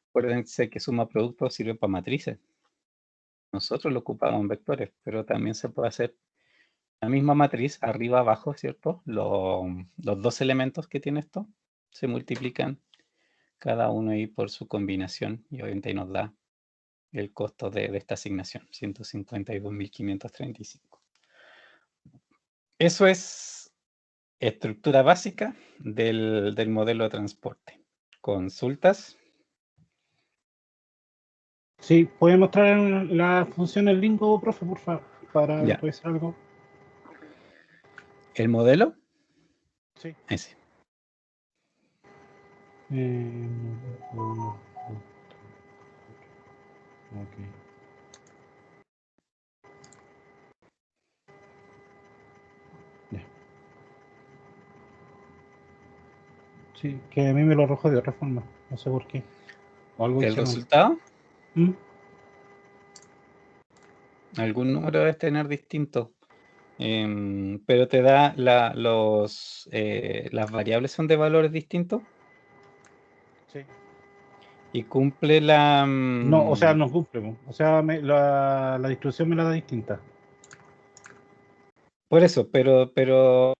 A: Acuérdense que suma producto sirve para matrices. Nosotros lo ocupamos en vectores, pero también se puede hacer la misma matriz, arriba, abajo, ¿cierto? Los dos elementos que tiene esto se multiplican cada uno ahí por su combinación y obviamente ahí nos da el costo de esta asignación, 152.535. Eso es estructura básica del modelo de transporte. Consultas.
B: Sí, ¿puede mostrar la función en Lingo, profe, por favor, para
A: Ya.
B: revisar algo?
A: El modelo,
B: Sí.
A: ese.
B: Ok. Ya. Sí, que a mí me lo arrojó de otra forma, no sé por qué. O algo
A: El
B: hice mal.
A: resultado,
B: ¿Mm?
A: algún número debes tener distinto. Pero te da las variables son de valores distintos
B: Sí.
A: y cumple la...
B: No, o sea, no cumple, po. O sea, la distribución me la da distinta.
A: Por eso, pero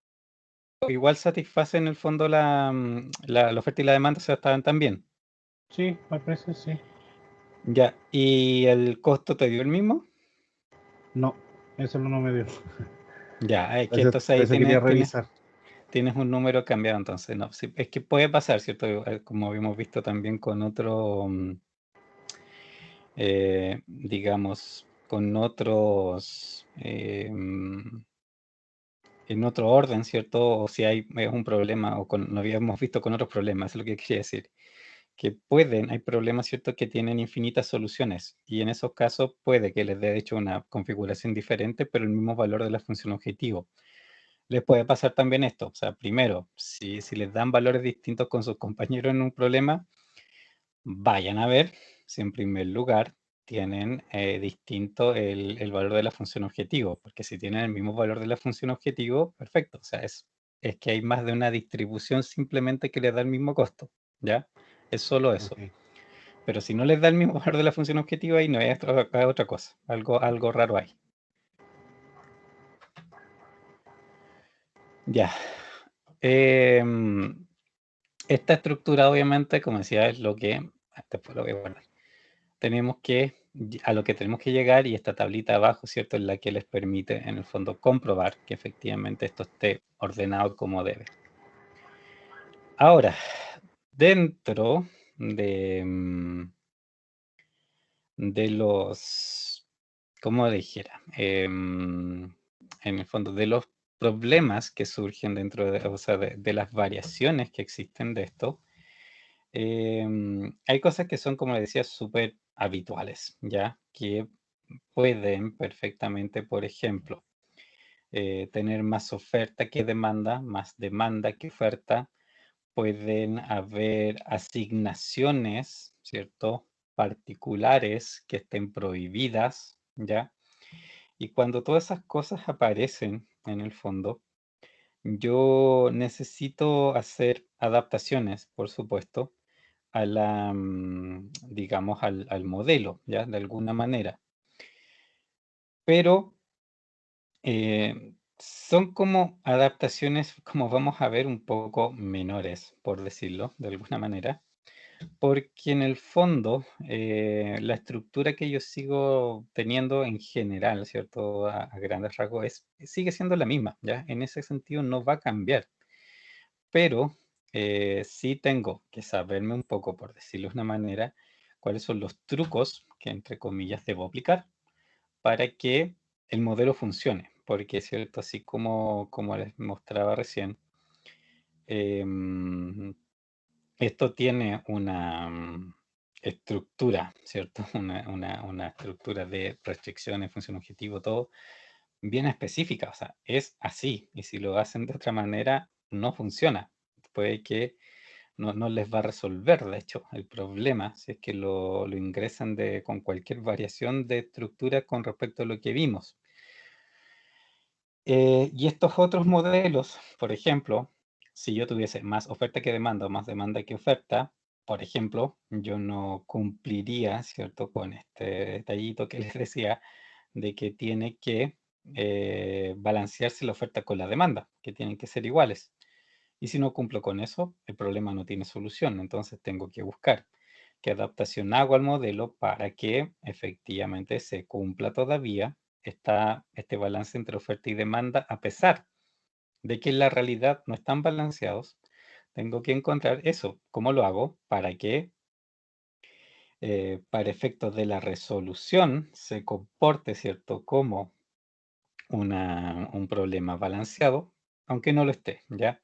A: igual satisface en el fondo la oferta y la demanda, o sea, estaban también.
B: Sí, me parece, sí.
A: Ya, ¿y el costo te dio el mismo?
B: No, eso no me dio.
A: Ya, es que
B: Eso,
A: entonces ahí
B: eso quería
A: tienes
B: revisar.
A: un número cambiado, entonces no. Sí, es que puede pasar, ¿cierto? Como habíamos visto también con otro, digamos, con otros, en otro orden, ¿cierto? O si hay un problema, o lo habíamos visto con otros problemas, es lo que quería decir. Que hay problemas, ¿cierto? Que tienen infinitas soluciones, y en esos casos puede que les dé, de hecho, una configuración diferente, pero el mismo valor de la función objetivo. Les puede pasar también esto, o sea, primero, si les dan valores distintos con sus compañeros en un problema, vayan a ver si en primer lugar tienen distinto el valor de la función objetivo, porque si tienen el mismo valor de la función objetivo, perfecto, o sea, es que hay más de una distribución simplemente que les da el mismo costo, ¿ya? Es solo eso.
B: Ok.
A: Pero si no les da el mismo valor de la función objetivo, ahí no es otra cosa, algo raro hay. Ya. Esta estructura, obviamente, como decía, es lo que, después lo voy a guardar, a lo que tenemos que llegar, y esta tablita abajo, ¿cierto? Es la que les permite, en el fondo, comprobar que efectivamente esto esté ordenado como debe. Ahora, dentro de los, ¿cómo dijera? En el fondo, de los problemas que surgen dentro o sea, de las variaciones que existen de esto, hay cosas que son, como decía, súper habituales, ¿ya? Que pueden perfectamente, por ejemplo, tener más oferta que demanda, más demanda que oferta. Pueden haber asignaciones, ¿cierto? Particulares que estén prohibidas, ¿ya? Y cuando todas esas cosas aparecen en el fondo, yo necesito hacer adaptaciones, por supuesto, digamos, al modelo, ¿ya? De alguna manera. Pero son como adaptaciones, como vamos a ver, un poco menores, por decirlo de alguna manera, porque en el fondo la estructura que yo sigo teniendo en general, ¿cierto? A grandes rasgos, sigue siendo la misma, ¿ya? En ese sentido no va a cambiar, pero sí tengo que saberme un poco, por decirlo de una manera, cuáles son los trucos que, entre comillas, debo aplicar para que el modelo funcione. Porque es cierto, así como les mostraba recién, em, esto tiene una estructura, ¿cierto? Una estructura de restricciones, función objetivo, todo bien específica. O sea, es así. Y si lo hacen de otra manera, no funciona. Puede que no les va a resolver, de hecho, el problema, si es que lo ingresan con cualquier variación de estructura con respecto a lo que vimos. Y estos otros modelos, por ejemplo, si yo tuviese más oferta que demanda o más demanda que oferta, por ejemplo, yo no cumpliría, ¿cierto?, con este detallito que les decía, de que tiene que balancearse la oferta con la demanda, que tienen que ser iguales. Y si no cumplo con eso, el problema no tiene solución. Entonces tengo que buscar qué adaptación hago al modelo para que efectivamente se cumpla todavía este balance entre oferta y demanda, a pesar de que en la realidad no están balanceados, tengo que encontrar eso. ¿Cómo lo hago? Para que, para efectos de la resolución, se comporte, ¿cierto?, como un problema balanceado, aunque no lo esté, ¿ya?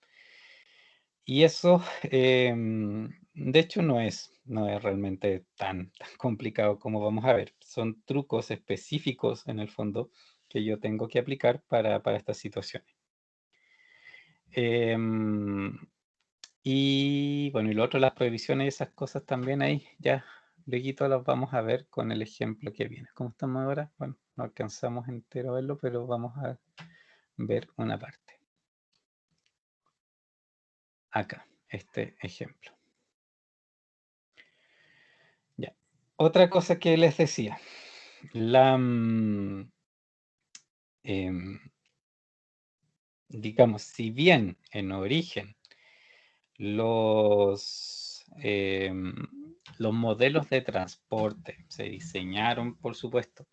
A: Y eso, de hecho, no es realmente tan complicado como vamos a ver. Son trucos específicos, en el fondo, que yo tengo que aplicar para estas situaciones. Em, y bueno, y lo otro, las prohibiciones y esas cosas también ahí, ya luego las vamos a ver con el ejemplo que viene. ¿Cómo estamos ahora? Bueno, no alcanzamos entero a verlo, pero vamos a ver una parte. Acá, este ejemplo. Ya. Otra cosa que les decía, digamos, si bien en origen los modelos de transporte se diseñaron, por supuesto,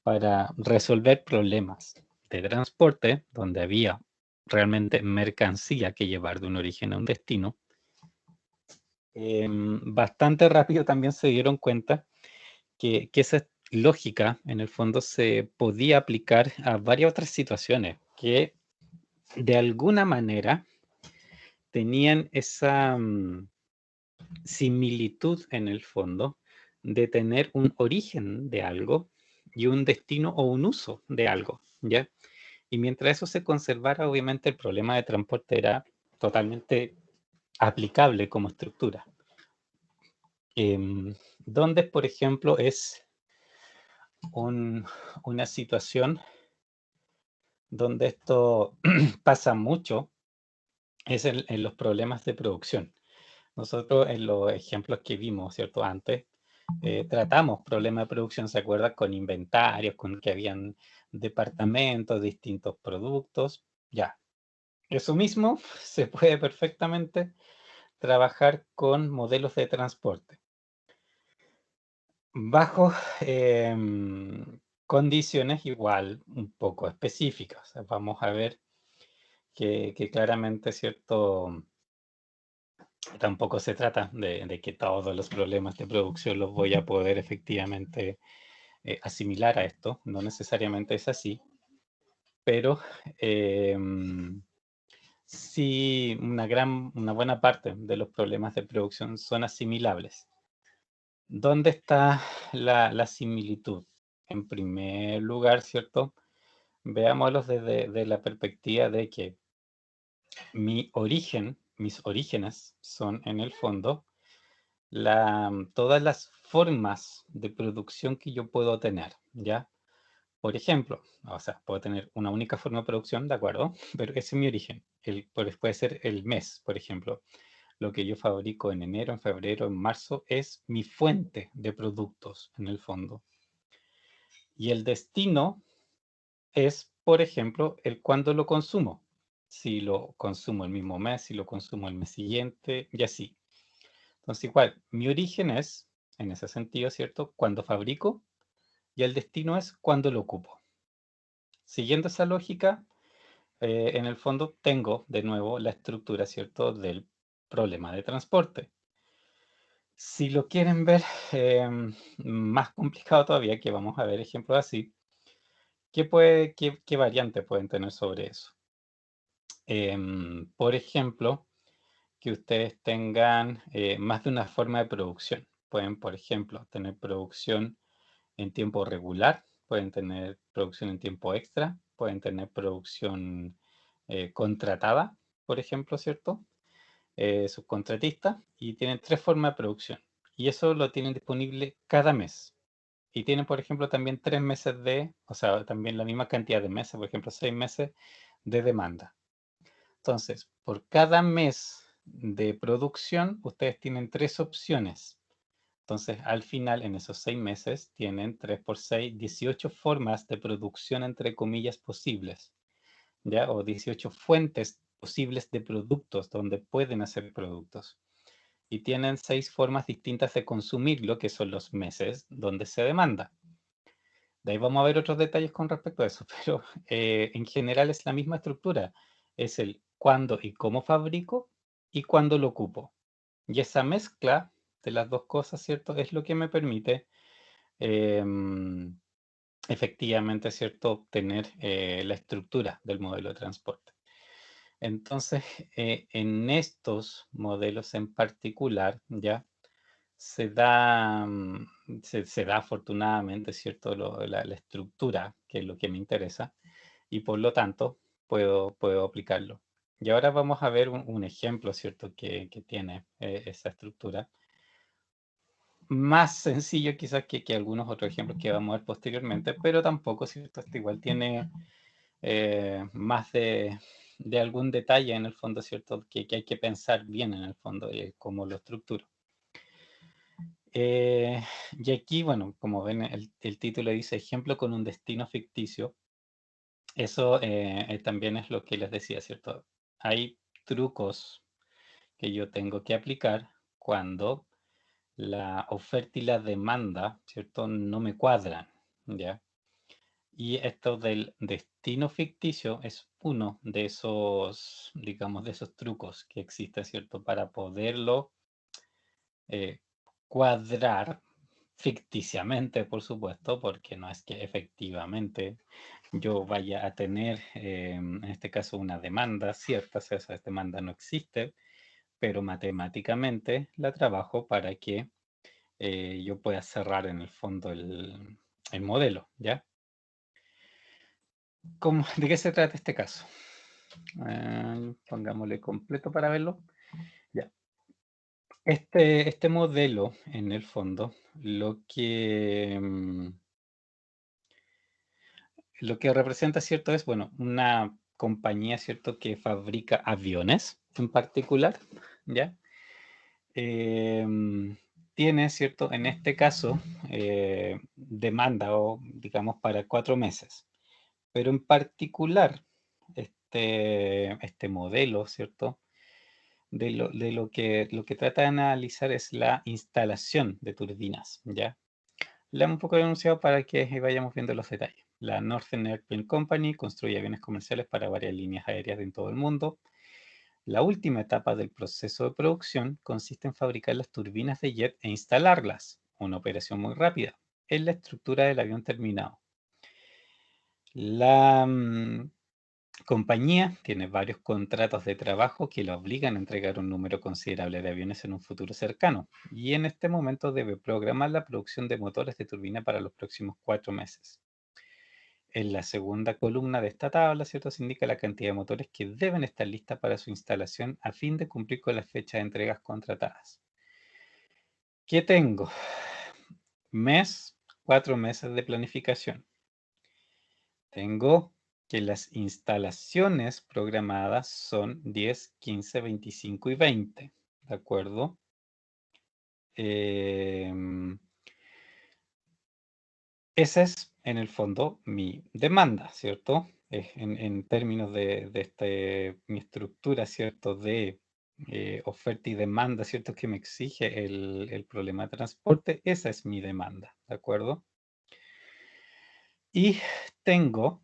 A: para resolver problemas de transporte, donde había realmente mercancía que llevar de un origen a un destino, bastante rápido también se dieron cuenta que esa lógica, en el fondo, se podía aplicar a varias otras situaciones que, de alguna manera, tenían esa similitud, en el fondo, de tener un origen de algo y un destino o un uso de algo, ¿ya? Y mientras eso se conservara, obviamente el problema de transporte era totalmente aplicable como estructura. Donde, por ejemplo, es una situación donde esto pasa mucho, es en los problemas de producción. Nosotros, en los ejemplos que vimos, ¿cierto?, antes, tratamos problemas de producción, ¿se acuerdan? Con inventarios, con que habían departamentos, distintos productos, ya. Eso mismo se puede perfectamente trabajar con modelos de transporte bajo condiciones igual un poco específicas. Vamos a ver que claramente, ¿cierto?, tampoco se trata de que todos los problemas de producción los voy a poder efectivamente asimilar a esto. No necesariamente es así, pero sí una buena parte de los problemas de producción son asimilables. ¿Dónde está la similitud? En primer lugar, ¿cierto? Veámoslos desde la perspectiva de que mis orígenes son, en el fondo, todas las formas de producción que yo puedo tener, ¿ya? Por ejemplo, o sea, puedo tener una única forma de producción, ¿de acuerdo? Pero ese es mi origen. Puede ser el mes, por ejemplo. Lo que yo fabrico en enero, en febrero, en marzo, es mi fuente de productos, en el fondo. Y el destino es, por ejemplo, el cuándo lo consumo. Si lo consumo el mismo mes, si lo consumo el mes siguiente, y así. Entonces, igual, mi origen es, en ese sentido, ¿cierto?, cuando fabrico, y el destino es cuando lo ocupo. Siguiendo esa lógica, en el fondo tengo, de nuevo, la estructura, ¿cierto?, del problema de transporte. Si lo quieren ver más complicado todavía, que vamos a ver ejemplos así, ¿qué variante pueden tener sobre eso? Por ejemplo, que ustedes tengan más de una forma de producción. Pueden, por ejemplo, tener producción en tiempo regular, pueden tener producción en tiempo extra, pueden tener producción contratada, por ejemplo, ¿cierto? Subcontratista, y tienen 3 formas de producción. Y eso lo tienen disponible cada mes. Y tienen, por ejemplo, también 3 meses o sea, también la misma cantidad de meses, por ejemplo, 6 meses de demanda. Entonces, por cada mes de producción, ustedes tienen 3 opciones. Entonces, al final, en esos 6 meses, tienen 3 por 6, 18 formas de producción, entre comillas, posibles, ¿ya? O 18 fuentes posibles de productos donde pueden hacer productos. Y tienen 6 formas distintas de consumirlo, que son los meses donde se demanda. De ahí vamos a ver otros detalles con respecto a eso, pero en general es la misma estructura. es el cuándo y cómo fabrico y cuándo lo ocupo. Y esa mezcla de las dos cosas, ¿cierto? Es lo que me permite efectivamente, ¿cierto?, obtener la estructura del modelo de transporte. Entonces, en estos modelos en particular, ya se da, se da afortunadamente, ¿cierto?, la estructura, que es lo que me interesa, y por lo tanto puedo aplicarlo. Y ahora vamos a ver un ejemplo, ¿cierto?, que tiene esa estructura. Más sencillo quizás que algunos otros ejemplos que vamos a ver posteriormente, pero tampoco, ¿cierto? Este igual tiene más de algún detalle en el fondo, ¿cierto? Que hay que pensar bien en el fondo, cómo lo estructuro. Y aquí, bueno, como ven, el título dice ejemplo con un destino ficticio. Eso también es lo que les decía, ¿cierto? Hay trucos que yo tengo que aplicar cuando la oferta y la demanda, ¿cierto?, no me cuadran, ¿ya? Y esto del destino ficticio es uno de esos, digamos, de esos trucos que existe, ¿cierto?, para poderlo eh, cuadrar ficticiamente, por supuesto, porque no es que efectivamente yo vaya a tener, en este caso, una demanda cierta, o sea, esa demanda no existe, pero matemáticamente la trabajo para que yo pueda cerrar en el fondo el modelo, ¿ya? ¿De qué se trata este caso? Pongámosle completo para verlo. Ya. Este modelo, en el fondo, lo que representa, ¿cierto? Es, bueno, una compañía, ¿cierto?, que fabrica aviones en particular, ¿ya? Tiene, ¿cierto?, en este caso, demanda o, digamos, para 4 meses. Pero en particular, este modelo, ¿cierto?, lo que trata de analizar es la instalación de turbinas, ¿ya? Le hemos un poco denunciado para que vayamos viendo los detalles. La Northern Airplane Company construye aviones comerciales para varias líneas aéreas en todo el mundo. La última etapa del proceso de producción consiste en fabricar las turbinas de jet e instalarlas, una operación muy rápida, en la estructura del avión terminado. La compañía tiene varios contratos de trabajo que la obligan a entregar un número considerable de aviones en un futuro cercano, y en este momento debe programar la producción de motores de turbina para los próximos 4 meses. En la segunda columna de esta tabla, ¿cierto?, se indica la cantidad de motores que deben estar listas para su instalación a fin de cumplir con las fechas de entregas contratadas. ¿Qué tengo? 4 meses de planificación. Tengo que las instalaciones programadas son 10, 15, 25 y 20, ¿de acuerdo? Esa es, en el fondo, mi demanda, ¿cierto? En términos de mi estructura, ¿cierto?, de oferta y demanda, ¿cierto?, que me exige el problema de transporte, esa es mi demanda, ¿de acuerdo? Y tengo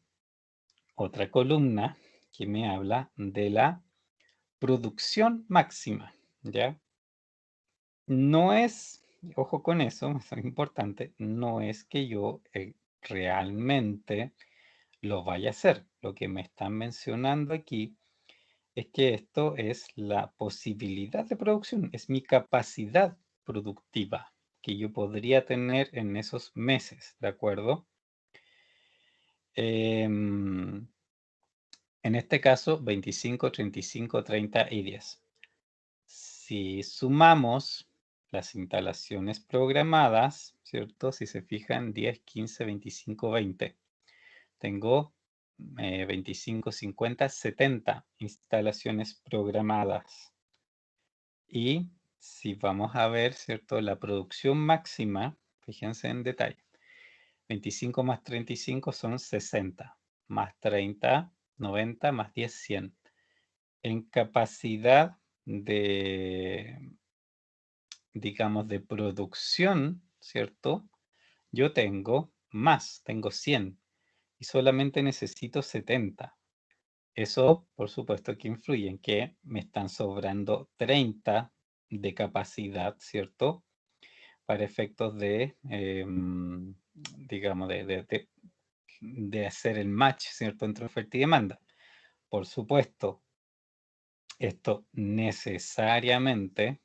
A: otra columna que me habla de la producción máxima, ¿ya? No es, ojo con eso, es importante, no es que yo realmente lo vaya a hacer. Lo que me están mencionando aquí es que esto es la posibilidad de producción, es mi capacidad productiva que yo podría tener en esos meses, ¿de acuerdo? En este caso, 25, 35, 30 y 10. Si sumamos las instalaciones programadas, ¿cierto? Si se fijan, 10, 15, 25, 20. Tengo 25, 50, 70 instalaciones programadas. Y si vamos a ver, ¿cierto?, la producción máxima, fíjense en detalle, 25 más 35 son 60, más 30, 90, más 10, 100. En capacidad de, digamos, de producción, ¿cierto? Yo tengo más, tengo 100 y solamente necesito 70. Eso, por supuesto, que influye en que me están sobrando 30 de capacidad, ¿cierto? Para efectos de, digamos, de hacer el match, ¿cierto? Entre oferta y demanda. Por supuesto, esto necesariamente,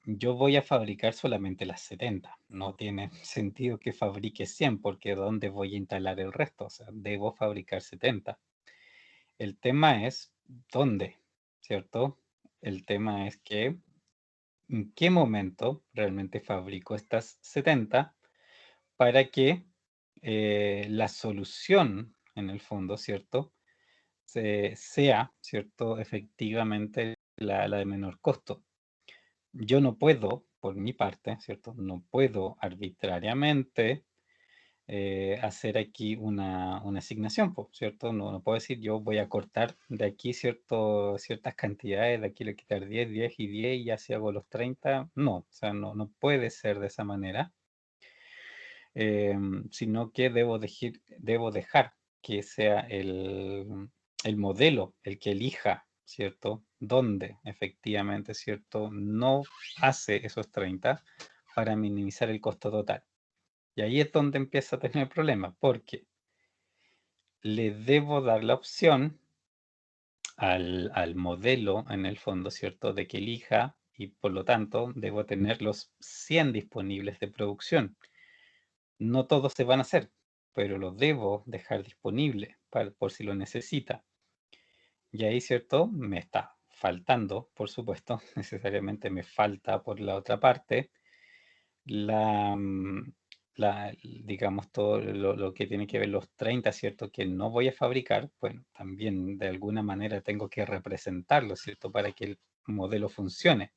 A: yo voy a fabricar solamente las 70. No tiene sentido que fabrique 100 porque ¿dónde voy a instalar el resto? O sea, debo fabricar 70. El tema es dónde, ¿cierto? El tema es que en qué momento realmente fabrico estas 70 para que la solución, en el fondo, ¿cierto? Sea, ¿cierto? Efectivamente la de menor costo. Yo no puedo, por mi parte, ¿cierto? No puedo arbitrariamente hacer aquí una asignación, po, ¿cierto? No puedo decir yo voy a cortar de aquí ciertas cantidades, de aquí le quitar 10, 10 y 10 y así hago los 30. No, o sea, no puede ser de esa manera, sino que debo dejar que sea el modelo el que elija, ¿cierto? Dónde efectivamente, ¿cierto? No hace esos 30 para minimizar el costo total. Y ahí es donde empieza a tener problemas, porque le debo dar la opción al modelo, en el fondo, ¿cierto? De que elija y por lo tanto debo tener los 100 disponibles de producción. No todos se van a hacer, pero lo debo dejar disponible por si lo necesita. Y ahí, ¿cierto? Me está faltando, por supuesto, necesariamente me falta por la otra parte la, digamos, todo lo que tiene que ver los 30, ¿cierto? Que no voy a fabricar, bueno, también de alguna manera tengo que representarlo, ¿cierto? Para que el modelo funcione.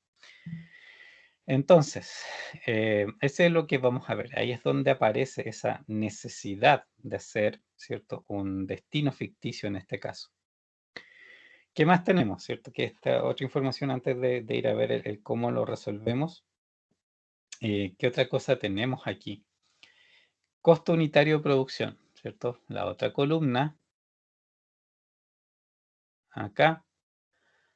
A: Entonces, ese es lo que vamos a ver. Ahí es donde aparece esa necesidad de hacer, ¿cierto? Un destino ficticio en este caso. ¿Qué más tenemos, cierto? Que esta otra información antes de ir a ver el cómo lo resolvemos. ¿Qué otra cosa tenemos aquí? Costo unitario de producción, ¿cierto? La otra columna, acá,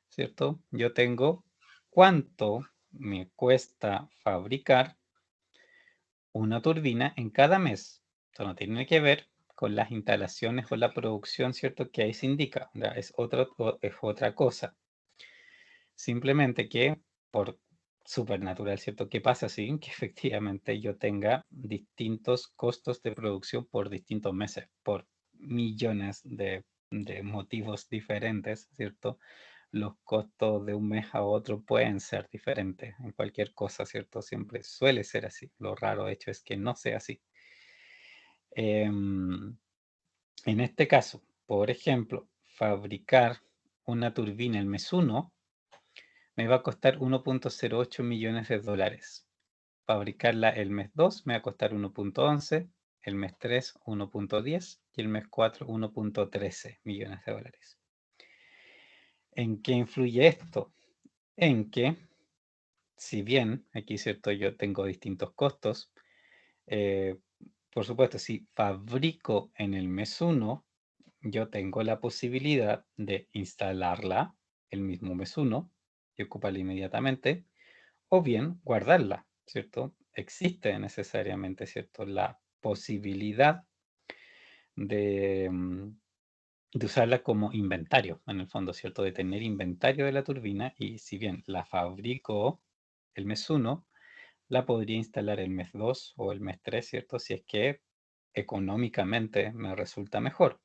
A: ¿cierto? Yo tengo cuánto me cuesta fabricar una turbina en cada mes. Esto no tiene que ver con las instalaciones o la producción, ¿cierto? Que ahí se indica, ¿verdad? Es otra cosa. Simplemente que por supernatural, ¿cierto? ¿Qué pasa así? Que efectivamente yo tenga distintos costos de producción por distintos meses, por millones de motivos diferentes, ¿cierto? Los costos de un mes a otro pueden ser diferentes en cualquier cosa, ¿cierto? Siempre suele ser así. Lo raro, de hecho, es que no sea así. En este caso, por ejemplo, fabricar una turbina el mes 1 me va a costar 1.08 millones de dólares. Fabricarla el mes 2 me va a costar 1.11, el mes 3 1.10 y el mes 4 1.13 millones de dólares. ¿En qué influye esto? En que, si bien aquí, ¿cierto? Yo tengo distintos costos, por supuesto, si fabrico en el mes 1, yo tengo la posibilidad de instalarla el mismo mes 1 y ocuparla inmediatamente, o bien guardarla, ¿cierto? Existe necesariamente, ¿cierto? La posibilidad de, de usarla como inventario, en el fondo, ¿cierto? De tener inventario de la turbina y si bien la fabrico el mes 1, la podría instalar el mes 2 o el mes 3, ¿cierto? Si es que económicamente me resulta mejor.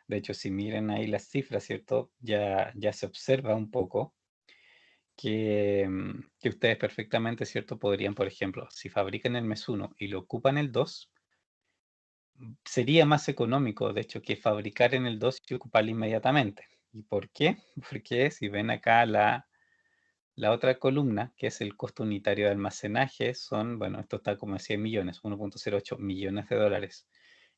A: De hecho, si miren ahí las cifras, ¿cierto? Ya se observa un poco que ustedes perfectamente, ¿cierto? Podrían, por ejemplo, si fabrican el mes 1 y lo ocupan el 2, sería más económico, de hecho, que fabricar en el 2 y ocuparlo inmediatamente. ¿Y por qué? Porque si ven acá la otra columna, que es el costo unitario de almacenaje, son, bueno, esto está como 100 millones, 1.08 millones de dólares.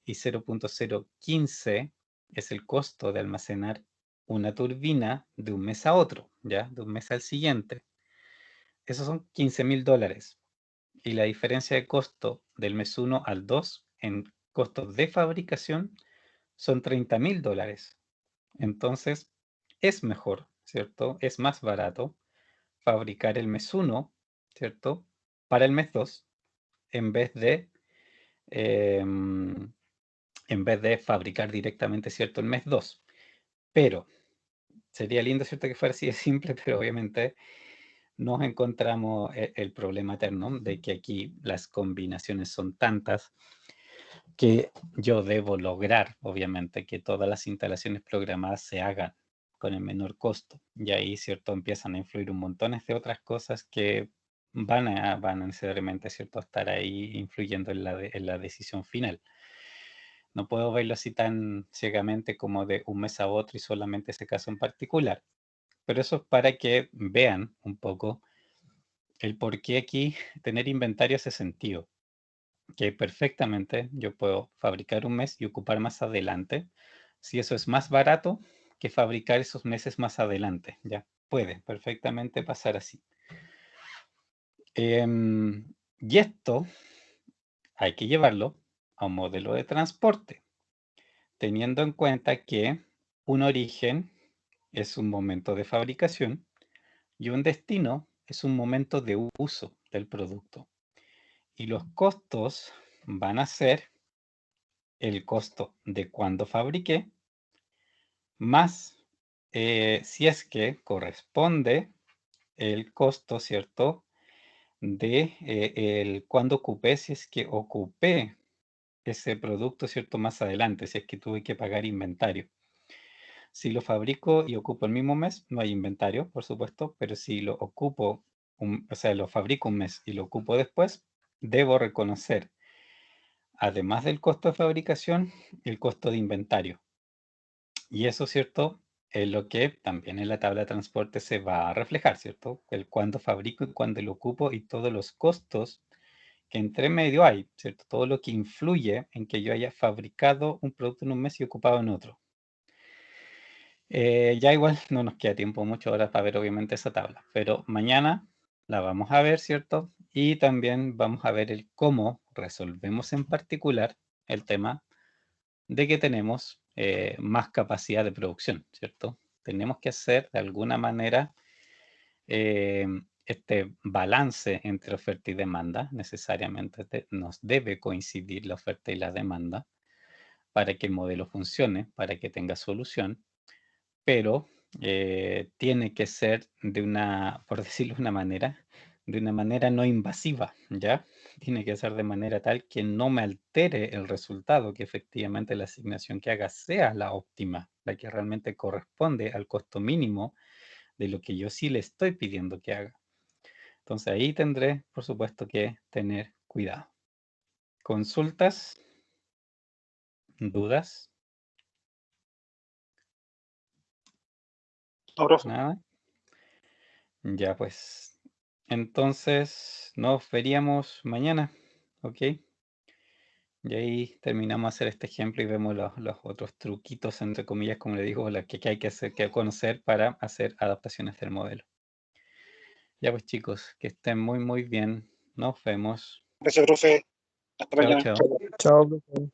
A: Y 0.015 es el costo de almacenar una turbina de un mes a otro, ¿ya? De un mes al siguiente. Esos son 15.000 dólares. Y la diferencia de costo del mes 1 al 2 en costos de fabricación son $30.000. Entonces, es mejor, ¿cierto? Es más barato fabricar el mes 1, ¿cierto? Para el mes 2, en vez de fabricar directamente, ¿cierto? El mes 2. Pero sería lindo, ¿cierto? Que fuera así de simple, pero obviamente nos encontramos el problema eterno de que aquí las combinaciones son tantas que yo debo lograr, obviamente, que todas las instalaciones programadas se hagan con el menor costo. Y ahí, ¿cierto? Empiezan a influir un montón de otras cosas que van a necesariamente, ¿cierto? Estar ahí influyendo en la decisión final. No puedo verlo así tan ciegamente como de un mes a otro y solamente ese caso en particular. Pero eso es para que vean un poco el por qué aquí tener inventario hace sentido. Que perfectamente yo puedo fabricar un mes y ocupar más adelante. Si eso es más barato que fabricar esos meses más adelante, ya puede perfectamente pasar así. Y esto hay que llevarlo a un modelo de transporte, teniendo en cuenta que un origen es un momento de fabricación y un destino es un momento de uso del producto. Y los costos van a ser el costo de cuando fabriqué, más si es que corresponde el costo, ¿cierto? De el cuando ocupé, si es que ocupé ese producto, ¿cierto? Más adelante, si es que tuve que pagar inventario. Si lo fabrico y ocupo el mismo mes, no hay inventario, por supuesto, pero si lo ocupo, o sea, lo fabrico un mes y lo ocupo después, debo reconocer, además del costo de fabricación, el costo de inventario. Y eso, ¿cierto? Es lo que también en la tabla de transporte se va a reflejar, ¿cierto? El cuándo fabrico y cuándo lo ocupo y todos los costos que entre medio hay, ¿cierto? Todo lo que influye en que yo haya fabricado un producto en un mes y ocupado en otro. Ya igual no nos queda tiempo, muchas horas para ver obviamente esa tabla, pero mañana la vamos a ver, ¿cierto? Y también vamos a ver el cómo resolvemos en particular el tema de que tenemos más capacidad de producción, ¿cierto? Tenemos que hacer de alguna manera este balance entre oferta y demanda. Necesariamente nos debe coincidir la oferta y la demanda para que el modelo funcione, para que tenga solución, pero tiene que ser de una, por decirlo de una manera no invasiva, ¿ya? Tiene que ser de manera tal que no me altere el resultado, que efectivamente la asignación que haga sea la óptima, la que realmente corresponde al costo mínimo de lo que yo sí le estoy pidiendo que haga. Entonces ahí tendré, por supuesto, que tener cuidado. ¿Consultas? ¿Dudas?
D: No, profe.
A: ¿Nada? Ya pues, entonces nos veríamos mañana, ¿ok? Y ahí terminamos de hacer este ejemplo y vemos los otros truquitos, entre comillas, como le digo, que hay que hacer, que conocer para hacer adaptaciones del modelo. Ya pues chicos, que estén muy muy bien. Nos vemos.
D: Gracias, profe. Hasta
A: Chao,
D: mañana.
A: chao.
E: Chao, profe.